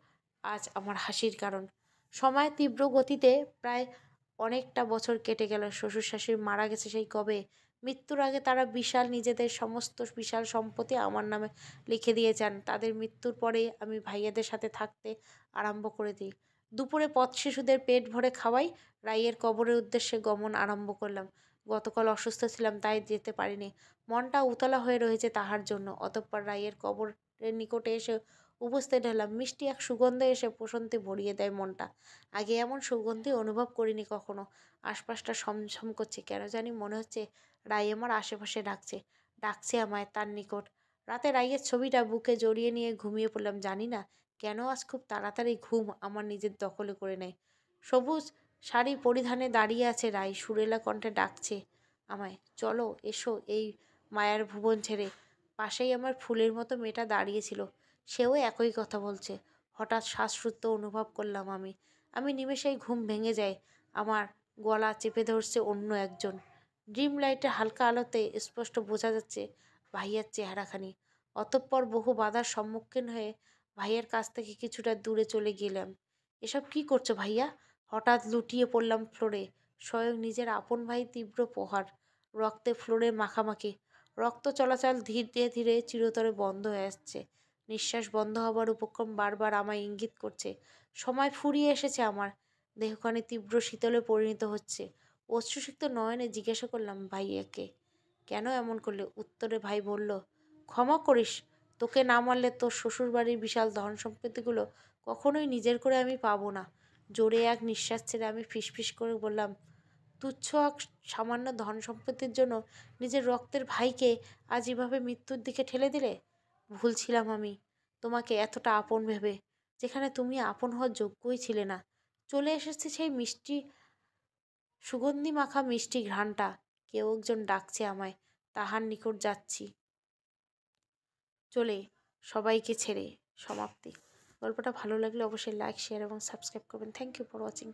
A: আজ আমার হাসির কারণ। সময় তীব্র গতিতে প্রায় অনেকটা বছর কেটে গেল। শ্বশুর শাশুড়ি মারা গেছে সেই কবে। মৃত্যুর আগে তারা নিজেদের সমস্ত বিশাল সম্পত্তি আমার নামে লিখে দিয়ে যান। তাদের মৃত্যুর পরে আমি ভাইয়াদের সাথে থাকতে আরম্ভ করে দিই। দুপুরে পথ শিশুদের পেট ভরে খাওয়াই, রাইয়ের কবরের উদ্দেশ্যে গমন আরম্ভ করলাম। গতকাল অসুস্থ ছিলাম, তাই যেতে পারিনি। মনটা উতলা হয়ে রয়েছে তাহার জন্য। অতঃপর রাইয়ের কবরের নিকটে এসে উপস্থিত হলাম। মিষ্টি এক সুগন্ধে এসে প্রশান্তি ভরিয়ে দেয় মনটা। আগে এমন সুগন্ধি অনুভব করিনি কখনো। আশপাশটা ছমছম করছে, কেন জানি মনে হচ্ছে রাই আমার আশেপাশে ডাকছে আমায় তার নিকট। রাতে রাইয়ের ছবিটা বুকে জড়িয়ে নিয়ে ঘুমিয়ে পড়লাম। জানি না কেন আজ খুব তাড়াতাড়ি ঘুম আমার নিজের দখলে করে নেয়। সবুজ শাড়ি পরিধানে দাঁড়িয়ে আছে রাই, সুরেলা কণ্ঠে ডাকছে আমায়, চলো এসো এই মায়ার ভুবন ছেড়ে। পাশেই আমার ফুলের মতো মেয়েটা দাঁড়িয়েছিল, সেও একই কথা বলছে। হঠাৎ শ্বাসরুদ্ধ অনুভব করলাম আমি। নিমেষেই ঘুম ভেঙে যায়। আমার গলা চেপে ধরছে অন্য একজন। ড্রিম লাইটের হালকা আলোতে স্পষ্ট বোঝা যাচ্ছে ভাইয়ার চেহারাখানি। অতঃপর বহু বাধার সম্মুখীন হয়ে ভাইয়ের কাছ থেকে কিছুটা দূরে চলে গেলাম। এসব কি করছো ভাইয়া? হঠাৎ লুটিয়ে পড়লাম ফ্লোরে। স্বয়ং নিজের আপন ভাই, তীব্র প্রহার, রক্তে ফ্লোরে মাখামাখি। রক্ত চলাচল ধীরে ধীরে চিরতরে বন্ধ হয়ে আসছে। নিঃশ্বাস বন্ধ হবার উপক্রম বারবার আমায় ইঙ্গিত করছে সময় ফুরিয়ে এসেছে আমার। দেহখানি তীব্র শীতলে পরিণত হচ্ছে। অশ্রুসিক্ত নয়নে জিজ্ঞাসা করলাম ভাইয়াকে, কেন এমন করলে? উত্তরে ভাই বলল, ক্ষমা করিস, তোকে না মারলে তোর শ্বশুরবাড়ির বিশাল ধন সম্পত্তিগুলো কখনোই নিজের করে আমি পাবো না। জোরে এক নিঃশ্বাস ছেড়ে আমি ফিসফিস করে বললাম, তুচ্ছ এক সামান্য ধন সম্পত্তির জন্য নিজের রক্তের ভাইকে আজ এভাবে মৃত্যুর দিকে ঠেলে দিলে? ভুল ছিলাম আমি, তোমাকে এতটা আপন ভেবে, যেখানে তুমি আপন হওয়ার যোগ্যই ছিলে না। চলে এসেছে সেই মিষ্টি সুগন্ধি মাখা মিষ্টি ঘ্রাণটা। কেউ একজন ডাকছে আমায়, তাহার নিকট যাচ্ছি। চলে সবাইকে ছেড়ে। সমাপ্তি। গল্পটা ভালো লাগলে অবশ্যই লাইক, শেয়ার এবং সাবস্ক্রাইব করবেন। Thank you for watching.